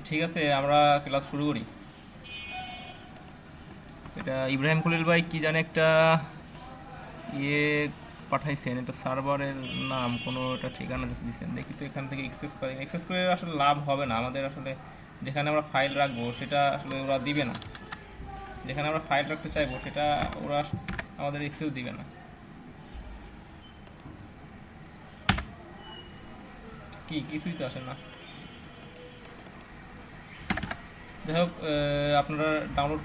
ঠিক আছে, আমরা ক্লাস শুরু করি। এটা ইব্রাহিম খলিল ভাই কি জানে একটা ইয়ে পাঠাইছেন, এটা সার্ভারের নাম কোনো একটা ঠিকানা দিচ্ছেন। দেখি তো এখান থেকে অ্যাক্সেস করে আসলে লাভ হবে না আমাদের। আসলে যেখানে আমরা ফাইল রাখবো সেটা আসলে ওরা দিবে না, যেখানে আমরা ফাইল রাখতে চাইবো সেটা ওরা আমাদের অ্যাক্সেস দিবে না। কিছুই তো আসে না। যাই হোক, আপনারা ডাউনলোড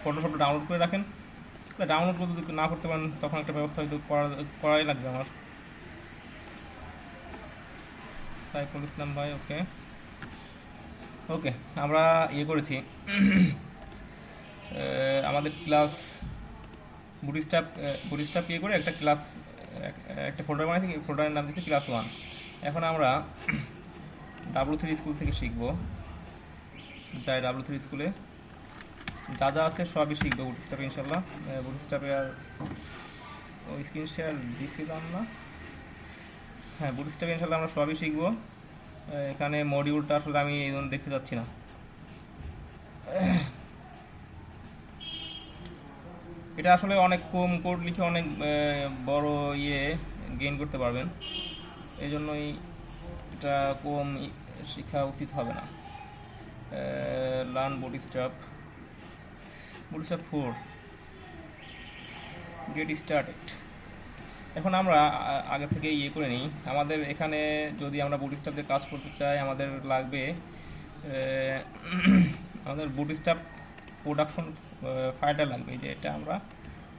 ফটোশপটা ডাউনলোড করে রাখেন। ডাউনলোড করতে যদি না করতে পারেন তখন একটা ব্যবস্থা হয়তো করাই লাগবে আমার। সাইফুল ইসলাম ভাই, ওকে ওকে। আমরা ইয়ে করেছি, আমাদের ক্লাস বুটস্ট্র্যাপ ইয়ে করে একটা ক্লাস, একটা ফোল্ডার বানিয়েছি, ফোল্ডারের নাম দিচ্ছি ক্লাস 1। এখন আমরা W3 স্কুল থেকে শিখবো। যাই W3 স্কুলে যা যা আছে সবই শিখবো বুটস্ট্র্যাপে ইনশাল্লাহ। বুটস্ট্র্যাপে আর ওই স্ক্রিন শেয়ার দিছিলাম না। হ্যাঁ, বুটস্ট্র্যাপে ইনশাল্লাহ আমরা সবই শিখবো। এখানে মডিউলটা আসলে আমি এই জন্য দেখতে যাচ্ছি না। এটা আসলে অনেক কম কোড লিখে অনেক বড় ইয়ে গেইন করতে পারবেন, এই জন্যই এটা কম শেখা উচিত হবে না। Learn bootstrap 4, get started. এখন আমরা আগে থেকে ইয়ে করে নিই। আমাদের এখানে যদি আমরা বুটস্ট্র্যাপ দিয়ে কাজ করতে চাই আমাদের লাগবে আমাদের বুটস্ট্র্যাপ প্রোডাকশন ফাইলটা লাগবে, যে এটা আমরা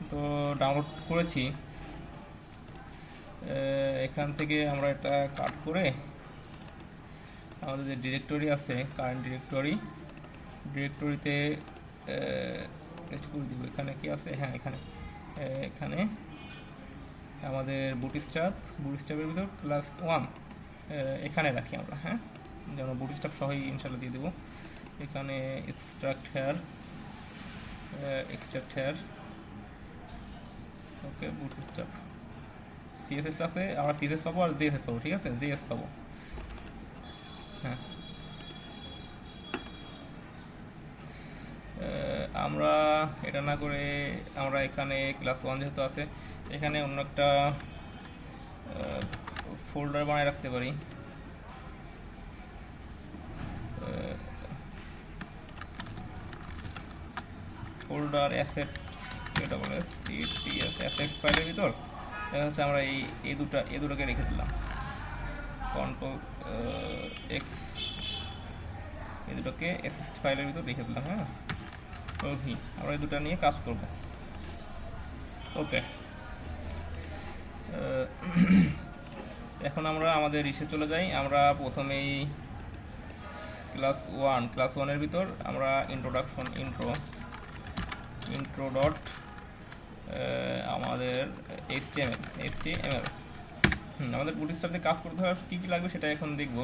তো ডাউনলোড করেছি। এখান থেকে আমরা এটা কাট করে আমাদের যে ডিরেক্টরি আছে, কারেন্ট ডিরেক্টরিতে পেস্ট করে দিব। এখানে কি আছে, হ্যাঁ এখানে আমাদের বুটস্ট্র্যাপের ভিতর ক্লাস 1 এখানে রাখি আমরা। হ্যাঁ, যেন বুটস্ট্র্যাপ সহই ইনশাল্লাহ দিয়ে দেবো। এখানে এক্সট্রাক্ট হেয়ার, ওকে। বুটস্ট্র্যাপ সিএসএস আছে, আমরা সিএসএস পাবো আর জিএসএস পাবো। ঠিক আছে, জিএস পাবো। হ্যাঁ, আমরা এটা না করে আমরা এখানে ক্লাস 1 যেহেতু আছে এখানে অন্য একটা ফোল্ডার বানায় রাখতে পারি। ফোল্ডার অ্যাসেটস, অ্যাসেটস ফাইলের ভিতর দেখা যাচ্ছে আমরা এই দুটোকে রেখে দিলাম। কন্ট্রোল এক্স, এই দুটোকে অ্যাসেটস ফাইলের ভিতর রেখে দিলাম। হ্যাঁ, ওকে, আমরা এই দুটো নিয়ে কাজ করব। ওকে, এখন আমরা আমাদের ইসে চলে যাই। আমরা প্রথমেই ক্লাস 1 এর ভিতর আমরা ইন্ট্রো ডট আমাদের এইচটিএমএল আমাদের বুটস্ট্র্যাপে কাজ করতে হয় কী কী লাগবে সেটা এখন দেখব।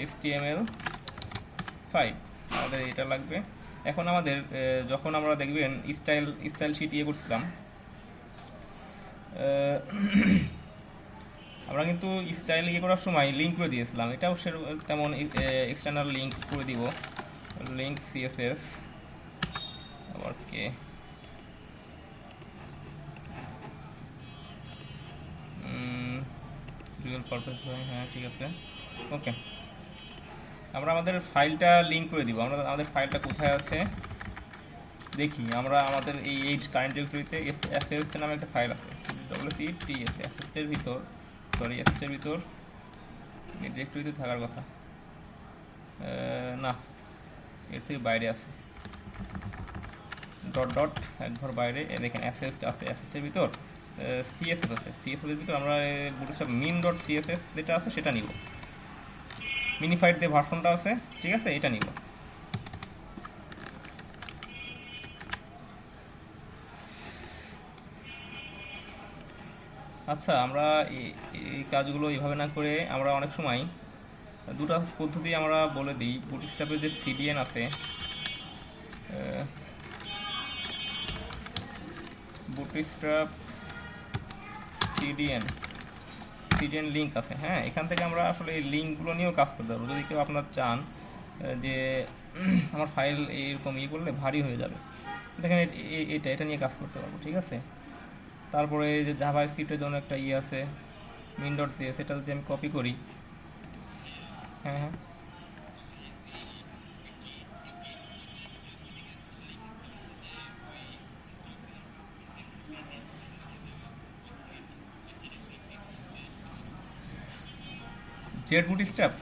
HTML5 আমাদের এটা লাগবে। এখন আমাদের যখন আমরা দেখবেন স্টাইল শিট ইয়ে করছিলাম, আমরা কিন্তু স্টাইল ইয়ে করার সময় লিঙ্ক করে দিয়েছিলাম। এটাও তেমন এক্সটার্নাল লিঙ্ক করে দিব, লিঙ্ক সিএসএস আবার কে ডুয়াল পারপাস। হ্যাঁ, ঠিক আছে, ওকে। আমরা আমাদের ফাইলটা লিঙ্ক করে দিব। আমাদের ফাইলটা কোথায় আছে দেখি। আমরা আমাদের এই কারেন্ট ডিরেক্টরিতে এসএস নামে একটা ফাইল আছে, WCTS এসএসের ভিতর ডিরেক্টরিতে থাকার কথা না, এর থেকে বাইরে আছে। ডট এক ঘর বাইরে দেখেন এসএস আছে, এসএসের ভিতর সিএসএস আছে। সিএসএসের ভিতর আমরা বুটস্ট্র্যাপ min.css যেটা আছে সেটা নিব। মিনিফাইড যে ভার্সনটা আছে, ঠিক আছে, এটা নিব। আচ্ছা, আমরা এই কাজগুলো এইভাবে না করে আমরা অনেক সময় দুটো পদ্ধতি আমরা বলে দিই। বুটস্ট্র্যাপের যে সিডিএন আছে, বুটস্ট্র্যাপ সিডিএন লিঙ্ক আছে। হ্যাঁ, এখান থেকে আমরা আসলে এই লিঙ্কগুলো নিয়েও কাজ করতে পারবো। যদি কেউ আপনার চান যে আমার ফাইল এরকম করলে ভারী হয়ে যাবে। দেখেন এটা নিয়ে কাজ করতে পারবো, ঠিক আছে। তারপরে এই যে জাভা স্ক্রিপ্টের জন্য একটা আছে মিন ডট দিয়ে, সেটা যদি আমি কপি করি, হ্যাঁ হ্যাঁ জেড বুটস্ট্র্যাপ,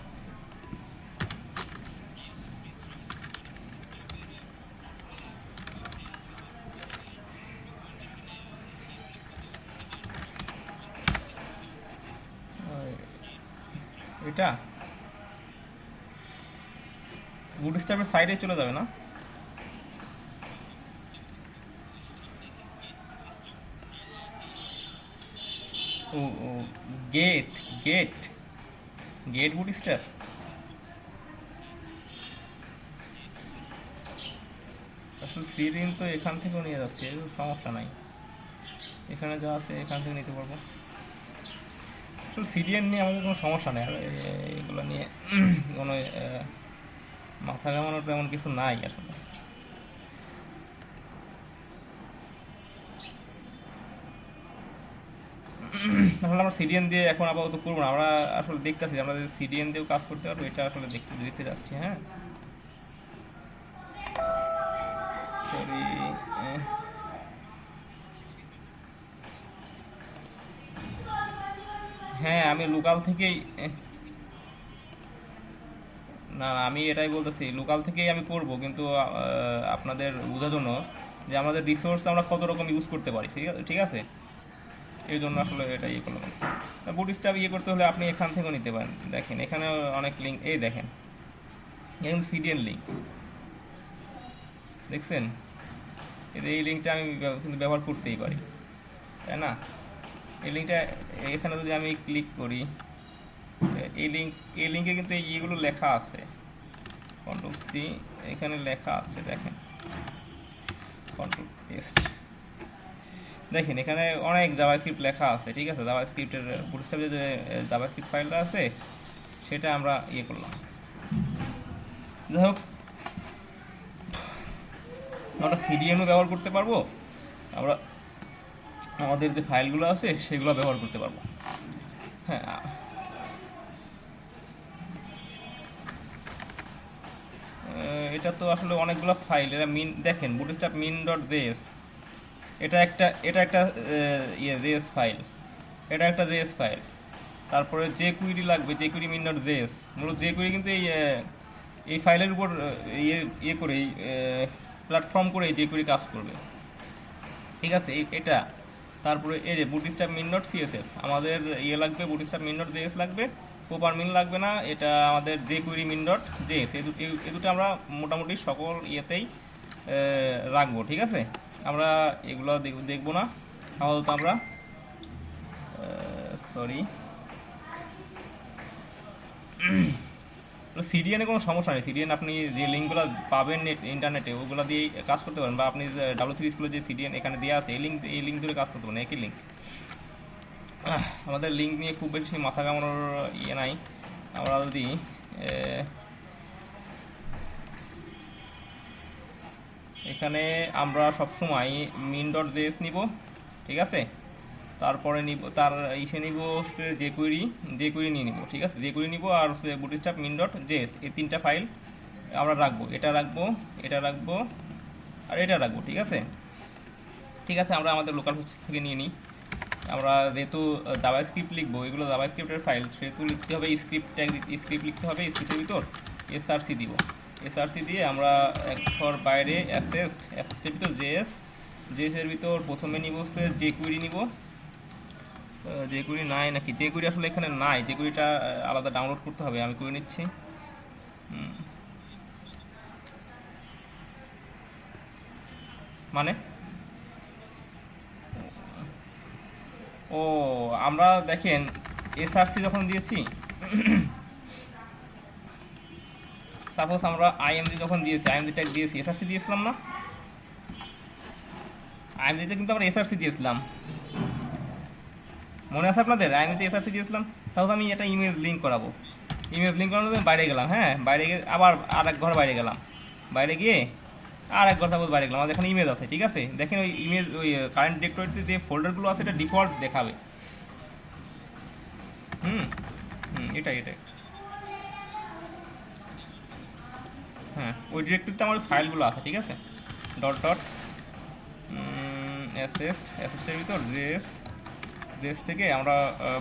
এটা বুটস্ট্র্যাপের সাইডে চলে যাবে না? ও ও গেট গেট গেট বুটস্ট্র্যাপ। আসলে সিরিন তো এখান থেকেও নিয়ে যাচ্ছে, সমস্যা নাই, এখানে যা আছে এখান থেকে নিতে পারবো। আসলে সিরিয়ান নিয়ে আমাদের কোনো সমস্যা নেই, আর এগুলো নিয়ে কোনো মাথা ঘামানোর তেমন কিছু নাই আসলে। আসলে আমরা সিডিএন দিয়ে এখন আপাতত করবো না, আমরা আসলে দেখতেছি আমরা সিডিএন দিয়েও কাজ করতে পারবো, এটা আসলে দেখতে যাচ্ছি। হ্যাঁ সরি, হ্যাঁ আমি লোকাল থেকেই, না না আমি এটাই বলতেছি লোকাল থেকেই আমি করব, কিন্তু আপনাদের বোঝার জন্য যে আমাদের রিসোর্স আমরা কত রকম ইউজ করতে পারি, ঠিক আছে, এই জন্য আসলে এটা করলাম। বুটস্ট্র্যাপ করতে হলে আপনি এখান থেকেও নিতে পারেন। দেখেন এখানে অনেক লিঙ্ক, এই দেখেন এখানে সিডিএন লিঙ্ক দেখছেন, এই লিঙ্কটা আমি কিন্তু ব্যবহার করতেই পারি, তাই না? এই লিঙ্কটা এখানে যদি আমি ক্লিক করি, এই লিঙ্কে কিন্তু এইগুলো লেখা আছে, কন্ট্রোল সি, এখানে লেখা আছে দেখেন, কন্ট্রোল পেস্ট, দেখেন এখানে অনেক জাভাস্ক্রিপ্ট লেখা আছে, ঠিক আছে। জাভাস্ক্রিপ্টের বুটস্ট্র্যাপে যে জাভাস্ক্রিপ্ট ফাইলটা আছে সেটা আমরা করলাম। যাই হোক, আমরা সিডিএনও ব্যবহার করতে পারবো, আমরা আমাদের যে ফাইলগুলো আছে সেগুলো ব্যবহার করতে পারবো। হ্যাঁ এটা তো আসলে অনেকগুলো ফাইল, এরা দেখেন বুটস্ট্র্যাপ মিন ডট জেএস, এটা একটা জেএস ফাইল, এটা একটা জেএস ফাইল। তারপরে যে কুইরি লাগবে, যে কুইরি মিন ডট জেএস, মূলত যে কুইরি কিন্তু এই ফাইলের উপর করে প্ল্যাটফর্ম করে যে কুইরি কাজ করবে, ঠিক আছে। এটা তারপরে এই যে বুটস্ট্র্যাপ মিন ডট সিএসএস, আমাদের লাগবে বুটস্ট্র্যাপ মিন ডট জেএস লাগবে, প্রপার মিন লাগবে না, এটা আমাদের যে কুইরি মিন ডট জেএস, এই দুটো আমরা মোটামুটি সকল ইয়েতেই রাখবো, ঠিক আছে। আমরা এগুলো দেখবো না আপাতত, আমরা সরি সিডিএনে কোনো সমস্যা নেই। সিডিএন আপনি যে লিঙ্কগুলো পাবেন ইন্টারনেটে ওগুলো দিয়ে কাজ করতে পারেন, বা আপনি W3 স্কুলে যে সিডিএন এখানে দেওয়া আছে এই লিঙ্ক ধরে কাজ করতে পারেন, একই লিঙ্ক। আমাদের লিঙ্ক নিয়ে খুব বেশি মাথা কামানোর নাই। আমরা যদি এখানে আমরা সবসময় মিন ডট জেএস নিব, ঠিক আছে। তারপরে নিব তার নিব হচ্ছে যে কুইরি নিয়ে নিব, ঠিক আছে। যে কুইরি নিব আর হচ্ছে বুটস্ট্র্যাপ মিন ডট জেএস, এই তিনটা ফাইল আমরা রাখবো, এটা রাখবো, এটা রাখবো, আর এটা রাখবো, ঠিক আছে। ঠিক আছে, আমরা আমাদের লোকাল হোস্ট থেকে নিয়ে নিই। আমরা যেহেতু জাভাস্ক্রিপ্ট লিখবো, এগুলো জাভাস্ক্রিপ্টের ফাইল, সেহেতু লিখতে হবে স্ক্রিপ্ট লিখতে হবে, স্ক্রিপ্টের ভিতর এসআরসি দিব, এসআরসি দিয়ে আমরা একর বাইরে অ্যাসেস্টের ভিতর জেএসের ভিতর প্রথমে নিব হচ্ছে যে কুইরি নিব, যে কুইরি নাই নাকি, যে কুইরি আসলে এখানে নাই, যে কুইরিটা আলাদা ডাউনলোড করতে হবে, আমি করে নিচ্ছি। মানে ও আমরা দেখেন এসআরসি যখন দিয়েছি, সাপোজ আমরা আইএমজি যখন দিয়েছি, আইএমজি ট্যাগ দিয়েছি, এসআরসি দিয়েছিলাম না? আইএমজিতে কিন্তু আমরা এসআরসি দিয়েছিলাম, মনে আছে আপনাদের? আইএমজিতে এসআরসি দিয়েছিলাম। তাহলে আমি এটা ইমেজ লিঙ্ক করাবো, ইমেজ লিঙ্ক করানোর জন্য বাইরে গেলাম, হ্যাঁ বাইরে গিয়ে আবার আর এক ঘর বাইরে গেলাম, বাইরে গিয়ে আর এক ঘর সাপোজ বাইরে গেলাম, আমাদের এখানে ইমেজ আছে, ঠিক আছে। দেখেন ওই ইমেজ ওই কারেন্ট ডিরেক্টরিতে যে ফোল্ডারগুলো আছে এটা ডিফল্ট দেখাবে। হুম হুম এটাই এটাই হ্যাঁ, ওই ডিরেক্টরিতে আমার ফাইলগুলো আছে, ঠিক আছে। ডট ডট অ্যাসেস্টের ভিতর রেস রেস থেকে আমরা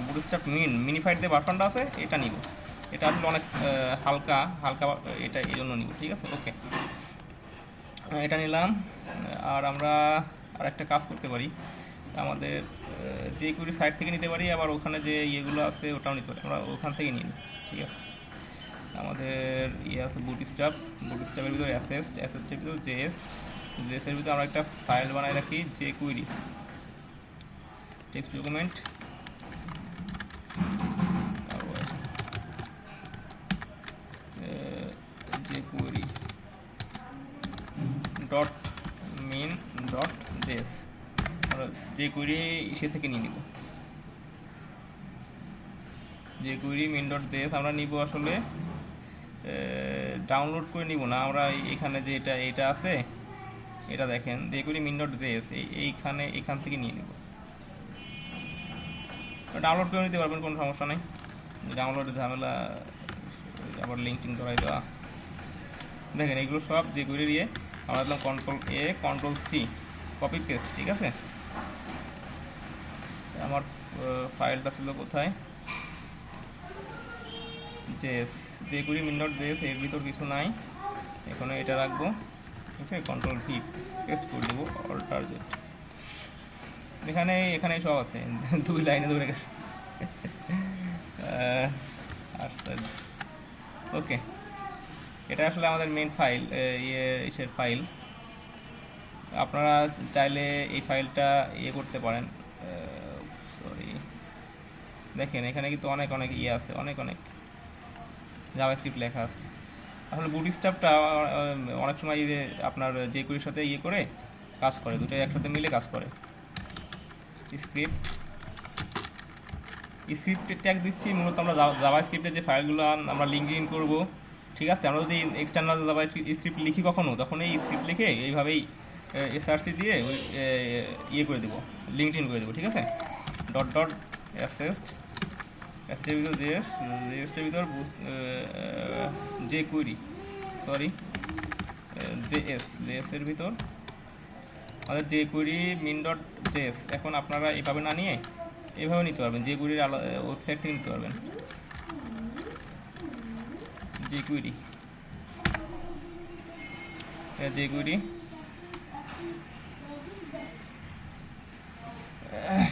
বুটস্ট্র্যাপ মিনিফাইড যে ভার্সনটা আছে এটা নিব। এটা আসলে অনেক হালকা হালকা, এটা এই জন্য নিব, ঠিক আছে। ওকে, এটা নিলাম। আর আমরা আর একটা কাজ করতে পারি, আমাদের যে কুড়ি সাইট থেকে নিতে পারি, আবার ওখানে যে ইয়েগুলো আছে ওটাও নিতে পারি, আমরা ওখান থেকে নিই, ঠিক আছে। আমাদের ইয়ে আছে বুটস্ট্র্যাপের ভিতরে অ্যাসেস্টের ভিতরে জেএসের ভিতরে আমরা একটা ফাইল বানাই রাখি, যে কুইরি টেক্সট ডকুমেন্ট যে query dot main dot JS, আমরা যে কুইরি সে থেকে নিয়ে নিব, যে কুইরি মেন ডট জেএস আমরা নিব। আসলে ডাউনলোড করে নিব না আমরা, এখানে যে এটা আছে এটা দেখেন যে কুইরি মেন ডট জেএস এখান থেকে নিয়ে নিব। ডাউনলোড করে নিতে পারবেন, কোনো সমস্যা নেই। ডাউনলোডের ঝামেলা, আবার লিঙ্কটিং করাই দেওয়া। দেখেন এগুলো সব যে কুইরি দিয়ে আমরা দিলাম Ctrl+A Ctrl+C কপি পেস্ট, ঠিক আছে। আমার ফাইলটা ছিল কোথায়, জেএস, যে কুইরি মেন ডট জেএস, এর ভিতর কিছু নাই, এখানে এটা রাখবো। ওকে, Ctrl+V পেস্ট করে দেবো, অল্টার জেড, এখানে সব আছে, 2 লাইনে ধরে গেছে। ওকে, এটা আসলে আমাদের মেন ফাইল, ইসের ফাইল। আপনারা চাইলে এই ফাইলটা করতে পারেন। সরি, দেখেন এখানে কিন্তু অনেক অনেক আছে, অনেক জাভাস্ক্রিপ্ট লেখা আছে। আসলে বুটস্ট্র্যাপটা অনেক সময় আপনার যে কুইরির সাথে করে কাজ করে, দুটোই একসাথে মিলে কাজ করে। স্ক্রিপ্ট ট্যাগ দিচ্ছি মূলত আমরা জাভাস্ক্রিপ্টের যে ফাইলগুলো আমরা লিঙ্ক ইন করবো, ঠিক আছে। আমরা যদি এক্সটার্নাল জাভাস্ক্রিপ্ট লিখি কখনো, তখন এই স্ক্রিপ্ট লিখে এইভাবেই এসআরসি দিয়ে করে দেবো, লিঙ্ক ইন করে দেবো, ঠিক আছে। ডট ডট অ্যাসেস্টের ভিতর জেএসের ভিতর যে কুইরি জেএসের ভিতর আমাদের যে কুইরি মিন ডট জেএস। এখন আপনারা এইভাবে না নিয়ে এইভাবে নিতে পারবেন, যে কুইরির ওয়েবসাইট থেকে নিতে পারবেন। যে কুইরি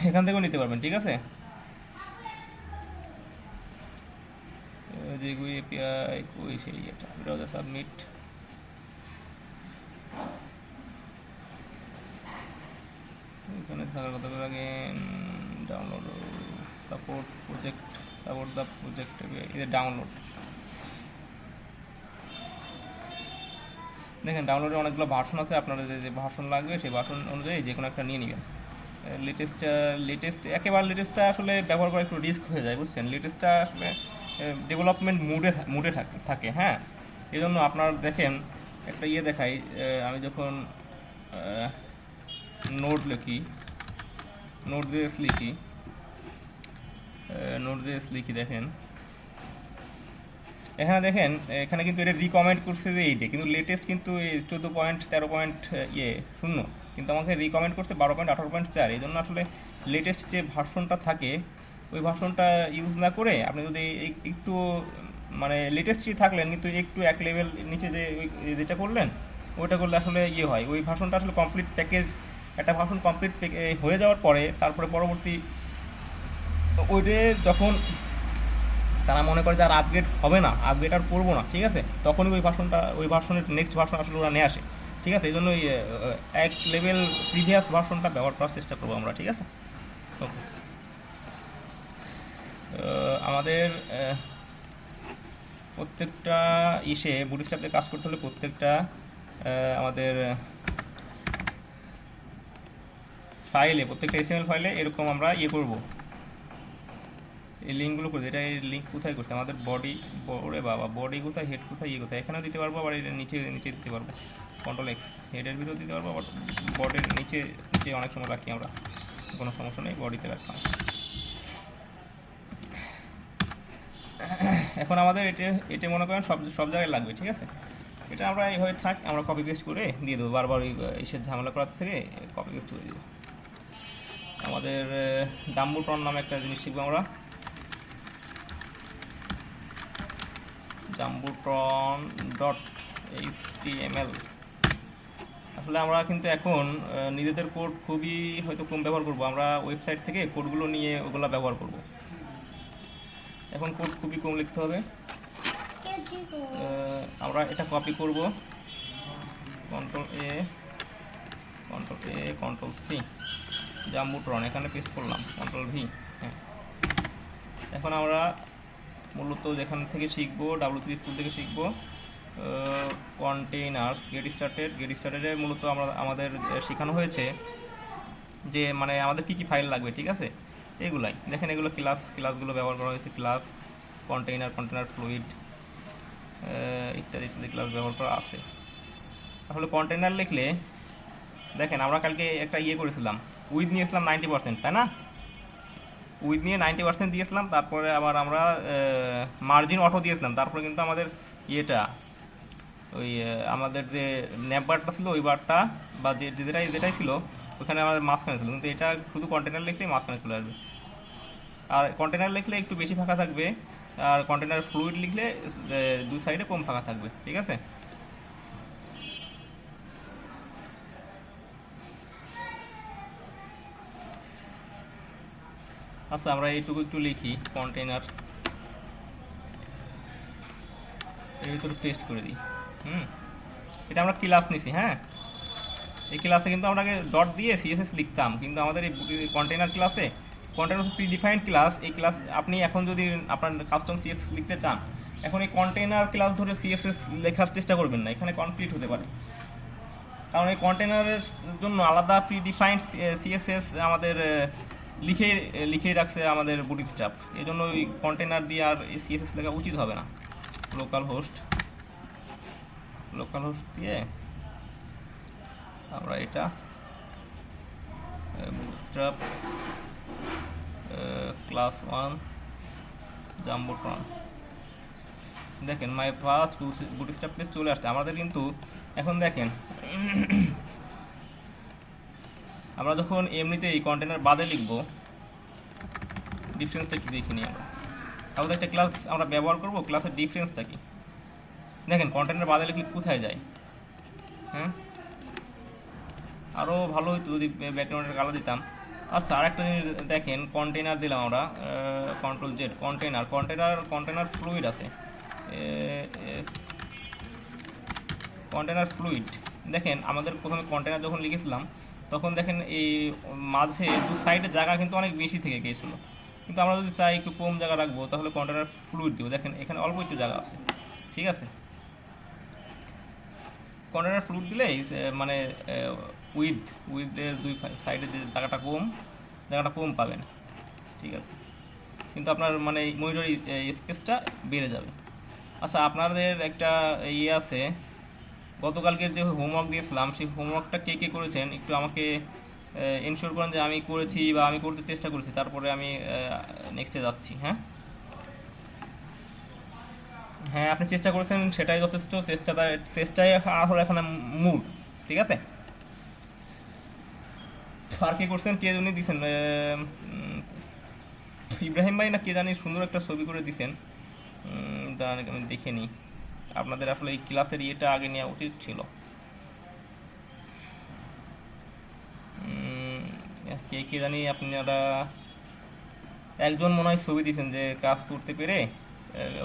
এখান থেকেও নিতে পারবেন, ঠিক আছে। যে কুইরি এপিআই কই সেই এটা ব্রাউজার সাবমিট, এখানে থাকার কথা বলে আগে ডাউনলোড সাপোর্ট দ্য প্রজেক্ট এটা ডাউনলোড। দেখেন ডাউনলোডে অনেকগুলো ভার্সন আছে, আপনাদের যে ভার্সন লাগবে সেই ভার্সন অনুযায়ী যে কোনো একটা নিয়ে নেবেন। একেবারে লেটেস্টটা আসলে ব্যবহার করা একটু রিস্ক হয়ে যায়, বুঝছেন। লেটেস্টটা আসলে ডেভেলপমেন্ট মুডে থাকে, হ্যাঁ। এই জন্য আপনার দেখেন একটা দেখাই, আমি যখন নোড লিখি দেখেন এখানে দেখেন, এখানে কিন্তু এটা রিকমেন্ড করছে যে এইটা, কিন্তু লেটেস্ট কিন্তু 14.13.0, কিন্তু আমাকে রিকমেন্ড করছে 12.18.4। এই জন্য আসলে লেটেস্ট যে ভার্সনটা থাকে ওই ভার্সনটা ইউজ না করে আপনি যদি একটু মানে লেটেস্টই থাকলেন কিন্তু একটু এক লেভেল নিচে যে যেটা করলেন ওইটা করলে আসলে হয়, ওই ভার্সনটা আসলে কমপ্লিট প্যাকেজ, একটা ভার্সন কমপ্লিট হয়ে যাওয়ার পরে তারপরে পরবর্তী ওইটা যখন তারা মনে করে যে আর আপগ্রেড হবে না, আপগ্রেড আর করবো না, ঠিক আছে, তখনই ওই ভার্সনের নেক্সট ভার্সন আসলে ওরা নিয়ে আসে, ঠিক আছে। এই জন্য এক লেভেল প্রিভিয়াস ভার্সনটা ব্যবহার করার চেষ্টা করবো আমরা, ঠিক আছে। ওকে, আমাদের প্রত্যেকটা বুটস্ট্র্যাপে কাজ করতে হলে প্রত্যেকটা আমাদের প্রত্যেকটা HTML ফাইলে এরকম আমরা করব, এই লিঙ্কগুলো করছি, এটা এই লিঙ্ক কোথায় করছে আমাদের বডি, ওরে বাবা বডি কোথায়, হেড কোথায়, ইয়ে কোথায়, এখানেও দিতে পারবো, আবার এর নিচে নিচে দিতে পারবো, কন্ট্রোল এক্স, হেডের ভিতর দিতে পারবো, আবার বডির নিচে নিচে অনেক সময় রাখি আমরা, কোনো সমস্যা নেই, বডিতে রাখলাম। এখন আমাদের এটা মনে করেন সব সব জায়গায় লাগবে, ঠিক আছে। এটা আমরা এইভাবে থাক, আমরা কপি পেস্ট করে দিয়ে দেবো, বারবার ওই এসে ঝামেলা করার থেকে কপি পেস্ট করে দেবো। আমাদের জাম্বুট্রন নামে একটা জিনিস শিখবো আমরা, জাম্বুট্রন .html। আসলে আমরা কিন্তু এখন নিজেদের কোড খুবই হয়তো কম ব্যবহার করব, আমরা ওয়েবসাইট থেকে কোডগুলো নিয়ে ওগুলো ব্যবহার করব। এখন কোড খুবই কম লিখতে হবে। আমরা এটা কপি করব, কন্ট্রোল এ কন্ট্রোল সি, জাম্বুট্রন এখানে পেস্ট করলাম, কন্ট্রোল ভি। হ্যাঁ, এখন আমরা মূলত যেখান থেকে শিখবো, W3 স্কুল থেকে শিখবো কন্টেইনার্স, গেট স্টার্টেডে মূলত আমাদের শেখানো হয়েছে যে মানে আমাদের কী কী ফাইল লাগবে, ঠিক আছে। এগুলাই দেখেন, এগুলো ক্লাসগুলো ব্যবহার করা হয়েছে, ক্লাস, কন্টেইনার ফ্লুইড ইত্যাদি ইত্যাদি ক্লাস ব্যবহার করা আছে। তাহলে কন্টেইনার লিখলে দেখেন, আমরা কালকে একটা ইয়ে করেছিলাম, উইথ নিয়েছিলাম 90%, তাই না? উইথ নিয়ে 90% দিয়েছিলাম, তারপরে আবার আমরা মার্জিন অটো দিয়েছিলাম, তারপরে কিন্তু আমাদের ইয়েটা ওই আমাদের যে ন্যাপ বারটা ছিল, ওই বারটা বা যেটাই ছিল ওখানে আমাদের মাঝখানে ছিল, কিন্তু এটা শুধু কন্টেনার লিখলেই মাঝখানে চলে আসবে। আর কন্টেনার লিখলে একটু বেশি ফাঁকা থাকবে, আর কন্টেনার ফ্লুইড লিখলে দুই সাইডে কম ফাঁকা থাকবে, ঠিক আছে। আচ্ছা, আমরা এইটুকু একটু লিখি, কন্টেনার এর ভিতরে পেস্ট করে দিই। এটা আমরা ক্লাস নিছি, হ্যাঁ। এই ক্লাসে কিন্তু আমরা আগে ডট দিয়ে সিএসএস লিখতাম, কিন্তু আমাদের এই কন্টেনার ক্লাসে, কন্টেনার প্রিডিফাইন্ড ক্লাস, এই ক্লাস আপনি এখন যদি আপনার কাস্টম সিএসএস লিখতে চান, এখন এই কন্টেনার ক্লাস ধরে সিএসএস লেখার চেষ্টা করবেন না, এখানে কমপ্লিট হতে পারে। কারণ এই কন্টেনারের জন্য আলাদা প্রিডিফাইন্ড সিএসএস আমাদের লিখেই রাখছে আমাদের বুটস্ট্র্যাপ, এই জন্য ওই কন্টেনার দিয়ে আর সিএসএস লেখা উচিত হবে না। লোকাল হোস্ট দিয়ে আমরা এটা বুটস্ট্র্যাপ ক্লাস 1 জাম্বুট্রন, দেখেন মাই ফার্স্ট বুটস্ট্র্যাপ পেজ চলে আসছে আমাদের। কিন্তু এখন দেখেন, আমরা যখন এমনিতে এই কন্টেনার বাদে লিখব, ডিফারেন্সটা কি দেখে নিই আমরা। তাহলে একটা ক্লাস আমরা ব্যবহার করব, ক্লাসের ডিফারেন্সটা কি দেখেন, কন্টেনার বাদে লিখলে কোথায় যায়। হ্যাঁ, আরও ভালো হতো যদি ব্যাকগ্রাউন্ডের কালার দিতাম। আচ্ছা, আরেকটা জিনিস দেখেন, কন্টেনার দিলাম আমরা, কন্ট্রোল জেড, কন্টেনার ফ্লুইড আছে, কন্টেনার ফ্লুইড। দেখেন, আমাদের প্রথমে কন্টেনার যখন লিখেছিলাম তখন দেখেন এই মাঝে দু সাইডে জায়গা কিন্তু অনেক বেশি থেকে গিয়েছিলো, কিন্তু আমরা যদি চাই একটু কম জায়গা রাখবো, তাহলে কন্টেনার ফ্লুইড দিব। দেখেন এখানে অল্প একটু জায়গা আছে, ঠিক আছে। কন্টেনার ফ্লুইড দিলে মানে উইথের দুই সাইডে যে জায়গাটা কম পাবেন, ঠিক আছে। কিন্তু আপনার মানে মনিটর স্পেসটা বেড়ে যাবে। আচ্ছা, আপনাদের একটা ইয়ে আছে, গতকালকের যে হোমওয়ার্ক দিয়েছিলাম, সেই হোমওয়ার্কটা কে কে করেছেন একটু আমাকে এনশিওর করেন যে আমি করেছি বা আমি করতে চেষ্টা করেছি, তারপরে আমি নেক্সটে যাচ্ছি। হ্যাঁ, আপনি চেষ্টা করেছেন, সেটাই যথেষ্ট। চেষ্টাই আসলে এখন মূল, ঠিক আছে। আর কে করছেন, কে জানি দিছেন, ইব্রাহিম ভাই না কে জানি সুন্দর একটা ছবি করে দিছেন, দাঁড়ান আমি দেখে নিই। আপনাদের আসলে এই ক্লাসের ইয়েটা আগে নেওয়া উচিত ছিল। কে জানি আপনারা একজন মনে হয় ছবি দিয়েছেন যে কাজ করতে পেরে,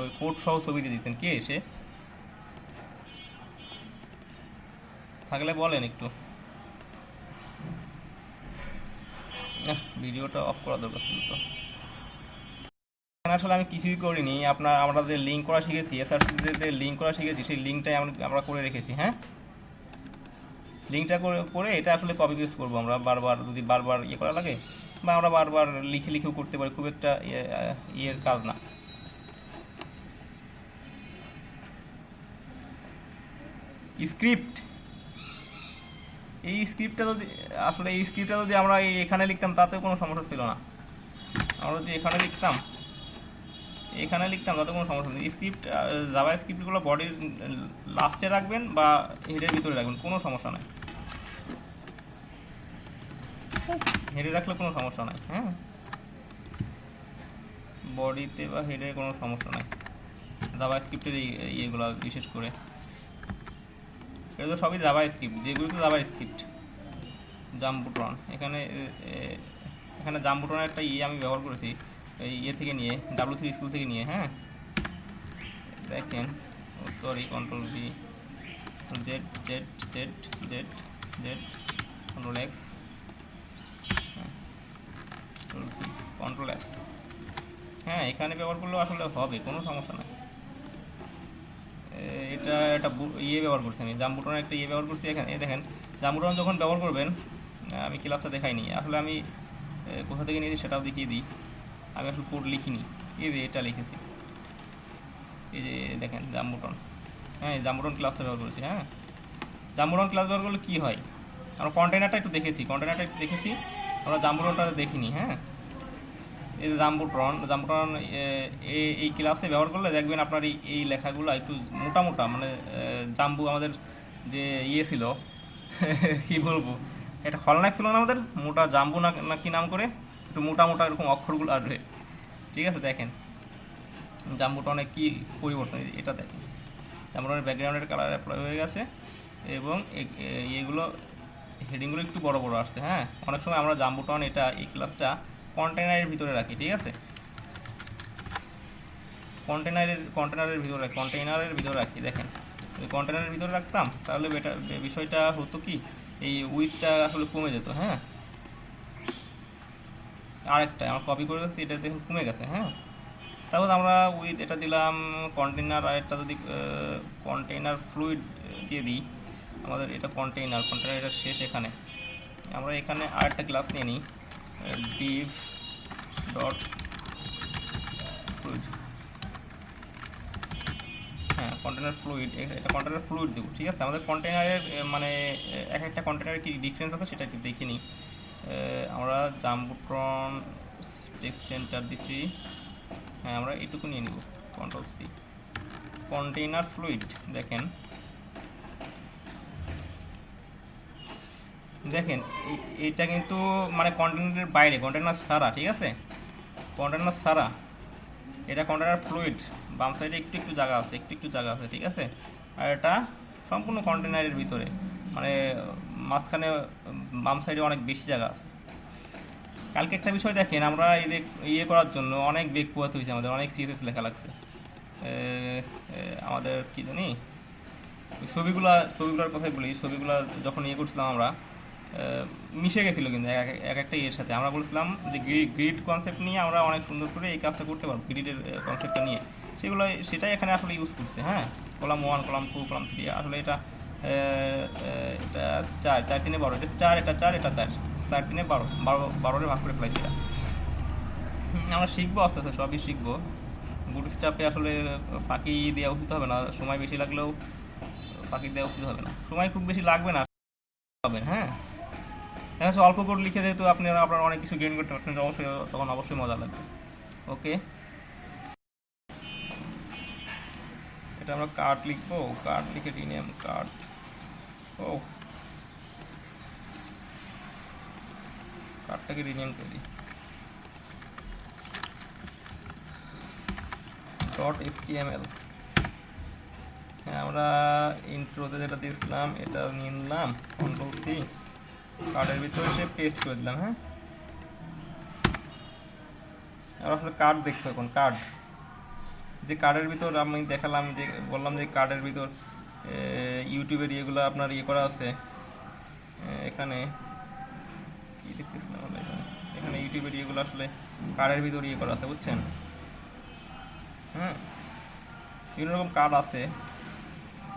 ওই কোড সহ ছবি দিয়ে দিচ্ছেন। কে এসে থাকলে বলেন একটু। ভিডিওটা অফ করা দরকার ছিল তো। আসলে আমি কিছুই করিনি, আমরা যে লিঙ্ক করা শিখেছি, এসআরসি যে লিঙ্ক করা শিখেছি, সেই লিঙ্কটাই আমরা করে রেখেছি। হ্যাঁ, লিঙ্কটা করে এটা আসলে কপি পেস্ট করবো আমরা বারবার, যদি বারবার ইয়ে করা লাগে, বা আমরা বারবার লিখেও করতে পারি, খুব একটা ইয়ের কাজ না। স্ক্রিপ্ট, এই স্ক্রিপ্টটা যদি আমরা এখানে লিখতাম তাতেও কোনো সমস্যা ছিল না। আমরা যদি এখানে লিখতাম তাতে কোনো সমস্যা নেই। স্ক্রিপ্ট, জাভা স্ক্রিপ্টগুলো বডির লাস্টে রাখবেন বা হেডের ভিতরে রাখবেন, কোনো সমস্যা নাই। হেডে রাখলে কোনো সমস্যা নাই, হ্যাঁ, বডিতে বা হেডে কোনো সমস্যা নাই। জাভা স্ক্রিপ্টের ইয়েগুলো বিশেষ করে এটা তো সবই জাভা স্ক্রিপ্ট, যেগুলো তো জাভা স্ক্রিপ্ট। জাম্বুটন, এখানে জাম্বুটনের একটা আমি ব্যবহার করেছি এই থেকে নিয়ে, W3 স্কুল থেকে নিয়ে। হ্যাঁ, দেখেন, sorry, control V, Z Z Z Z Z, control X, control S। হ্যাঁ, এখানে ব্যবহার করলেও আসলে হবে, কোনো সমস্যা নাই। এটা একটা ব্যবহার করছি আমি, জাম্বুটনের একটা ব্যবহার করছি এখানে। দেখেন, জাম্বুটন যখন ব্যবহার করবেন, আমি ক্লাসটা দেখাইনি আসলে, আমি কোথা থেকে নিয়েছি সেটাও দেখিয়ে দিই। আমি আসলে কোড লিখিনি, এই যে এটা লিখেছি, এই যে দেখেন জাম্বুটন। হ্যাঁ, জাম্বুটন ক্লাসটা ব্যবহার করেছি। হ্যাঁ, জাম্বুটন ক্লাস ব্যবহার করলে কী হয়, আমরা কন্টেনারটা একটু দেখেছি, আমরা জাম্বুটনটা দেখিনি। হ্যাঁ, এই যে জাম্বুটন এই ক্লাসে ব্যবহার করলে দেখবেন আপনার এই লেখাগুলো একটু মোটা, মানে জাম্বু আমাদের যে ছিল কী বলবো, এটা খলনায়ক ছিল না আমাদের, মোটা জাম্বু না কি নাম করে, একটু মোটা এরকম অক্ষরগুলো আসবে। ঠিক আছে, দেখেন জাম্বুটনে কি পরিবর্তন, এটা দেখেন, জাম্বুটনের ব্যাকগ্রাউন্ডের কালার অ্যাপ্লাই হয়ে গেছে এবং এগুলো হেডিংগুলো একটু বড় আসছে। হ্যাঁ, অনেক সময় আমরা জাম্বুটন এই ক্লাসটা কন্টেনারের ভিতরে রাখি। ঠিক আছে, কন্টেনারের ভিতরে রাখি। দেখেন, কন্টেনারের ভিতরে রাখতাম তাহলে বিষয়টা হতো কি, এই উইথটা আসলে কমে যেত। হ্যাঁ, আরেকটা আমরা কপি করে দিচ্ছি, এটা দেখুন কমে গেছে। হ্যাঁ, তারপর আমরা উইথ এটা দিলাম কন্টেনার, আর একটা যদি কন্টেনার ফ্লুইড দিয়ে দিই, আমাদের এটা কন্টেনার এটা শেষ। এখানে আমরা এখানে আরেকটা ক্লাস নিয়ে নিই, div ডট ফ্লুইড। হ্যাঁ, কন্টেনার ফ্লুইড, এটা কন্টেনার ফ্লুইড দেবো। ঠিক আছে, আমাদের কন্টেনারের মানে এক একটা কন্টেনারের কি ডিফারেন্স আছে সেটা একটু দেখে নিই। আমরা জাম্বুট্রন টেক্সট সেন্টার দিচ্ছি। হ্যাঁ, আমরা এইটুকু নিয়ে নিব, কন্ট্রোল C, কন্টেইনার ফ্লুইড। দেখেন এইটা কিন্তু মানে কন্টেনারের বাইরে, কন্টেনার ছাড়া। ঠিক আছে, কন্টেনার ছাড়া, এটা কন্টেনার ফ্লুইড, বাম সাইডে একটু জায়গা আছে, ঠিক আছে, আর এটা সম্পূর্ণ কন্টেনারের ভিতরে, মানে মাঝখানে বাম সাইডে অনেক বেশি জায়গা আছে। কালকে একটা বিষয় দেখেন, আমরা ইয়ে করার জন্য অনেক বেগ পোয়াতে হয়েছে, আমাদের অনেক CSS লেখা লাগছে। আমাদের কি জানি ছবিগুলোর কথাই বলি, ছবিগুলো যখন ইয়ে করছিলাম আমরা মিশে গেছিলো কিন্তু এক একটা ইয়ের সাথে। আমরা বলছিলাম যে গ্রিড কনসেপ্ট নিয়ে আমরা অনেক সুন্দর করে এই কাজটা করতে পারবো, গ্রিডের কনসেপ্টটা নিয়ে, সেটাই এখানে আসলে ইউজ করছে। হ্যাঁ, কলাম 1, কলাম 2, কলাম 3, আসলে এটা 4, 4 3 12, এটা 4, এটা 4, এটা 4, 4 3 12, 12 ভাগ করে ফেলাইছি। আমরা শিখবো আস্তে আস্তে, সবই শিখবো। বুটস্ট্র্যাপে আসলে ফাঁকি দেওয়া উচিত হবে না, সময় বেশি লাগলেও ফাঁকি দেওয়া উচিত হবে না, সময় খুব বেশি লাগবে না পাবেন। হ্যাঁ, দেখা অল্প কোড লিখে যেহেতু আপনারা অনেক কিছু গেইন করতে পারছেন, তখন অবশ্যই মজা লাগবে। ওকে, এটা আমরা কার্ড লিখবো, কার্ড লিখে রিনেম কার্ড। ও, কার্ডটাকে রিনেম করি .html। হ্যাঁ, আমরা ইন্ট্রোতে যেটা দিয়েছিলাম এটা নিয়ে নিলাম, কন্ট্রোল C, কার্ডের ভিতরে এসে পেস্ট করে দিলাম। হ্যাঁ, আমরা আসলে কার্ড দেখবো এখন, কার্ড, যে কার্ডের ভিতর আমি দেখালাম, যে বললাম যে কার্ডের ভিতর ইউটিউবের ইয়েগুলো আপনার ইয়ে করা আছে। এখানে কি দেখতেছিলাম আমরা, এখানে ইউটিউবের ইয়েগুলো আসলে কার্ডের ভিতর ইয়ে করা আছে, বুঝছেন? হ্যাঁ, বিভিন্ন রকম কার্ড আছে,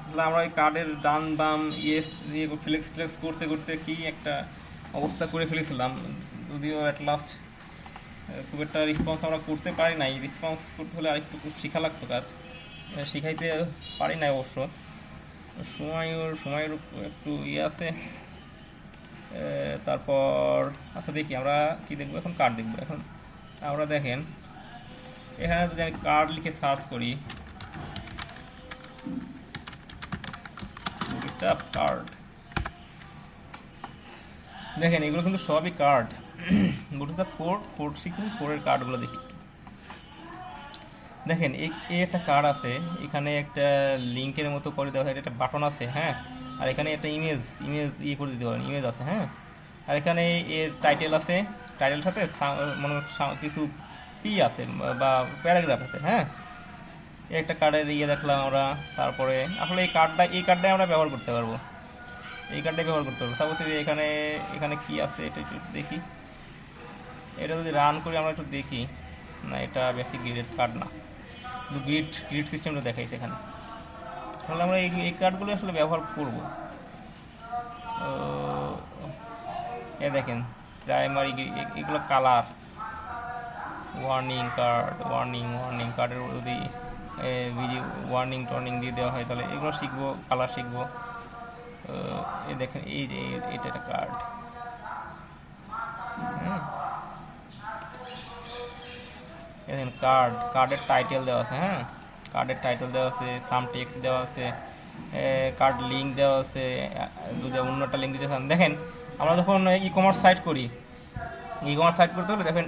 তাহলে আমরা ওই কার্ডের ডান বাম ইয়েস দিয়ে ফ্লেক্স ফ্লেক্স করতে করতে কি একটা অবস্থা করে ফেলেছিলাম, যদিও অ্যাট লাস্ট খুব একটা রেসপন্স আমরা করতে পারি নাই। রেসপন্স করতে হলে আরেকটু শিখা লাগতো কাজ, শিখাইতে পারি নাই অবশ্য। সময়ের একটু ইয়ে আছে। তারপর আচ্ছা দেখি আমরা কি দেখবো, এখন কার্ড দেখবো। এখন আমরা দেখেন এখানে যদি আমি কার্ড লিখে সার্চ করি, কার্ড দেখেন এগুলো কিন্তু সবই কার্ড। বুটস্ট্র্যাপ 4 কার্ডগুলো দেখি। দেখেন এই একটা কার্ড আছে, এখানে একটা লিঙ্কের মতো করে দেওয়া হয়, একটা বাটন আছে, হ্যাঁ। আর এখানে একটা ইমেজ ইয়ে করে দিতে পারেন, ইমেজ আছে, হ্যাঁ। আর এখানে এর টাইটেল আছে, টাইটেল সাথে মনে কিছু আছে বা প্যারাগ্রাফ আছে, হ্যাঁ। এই একটা কার্ডের ইয়ে দেখলাম আমরা। তারপরে আসলে এই কার্ডটাই আমরা ব্যবহার করতে পারবো, এই কার্ডটাই ব্যবহার করতে পারবো। সাপোজ এখানে এখানে কি আছে এটা একটু দেখি। এটা যদি রান করি আমরা একটু দেখি, না এটা বেসিক গ্রিড কার্ড না, শুধু গ্রিড সিস্টেমটা দেখাইছে এখানে। তাহলে আমরা এই কার্ডগুলো আসলে ব্যবহার করব। এ দেখেন প্রাইমারি, এগুলো কালার, ওয়ার্নিং কার্ডের যদি ওয়ার্নিং টর্নিং দিয়ে দেওয়া হয় তাহলে এগুলো শিখবো, কালার শিখবো। এই দেখেন এই যে এটা একটা কার্ড, হ্যাঁ। দেখেন কার্ডের টাইটেল দেওয়া আছে, হ্যাঁ। কার্ডের টাইটেল দেওয়া আছে, সাম টেক্সট দেওয়া আছে, কার্ড লিঙ্ক দেওয়া আছে, যদি অন্য একটা লিঙ্ক দিতে চান। দেখেন আমরা যখন ই কমার্স সাইট করতে হলে দেখেন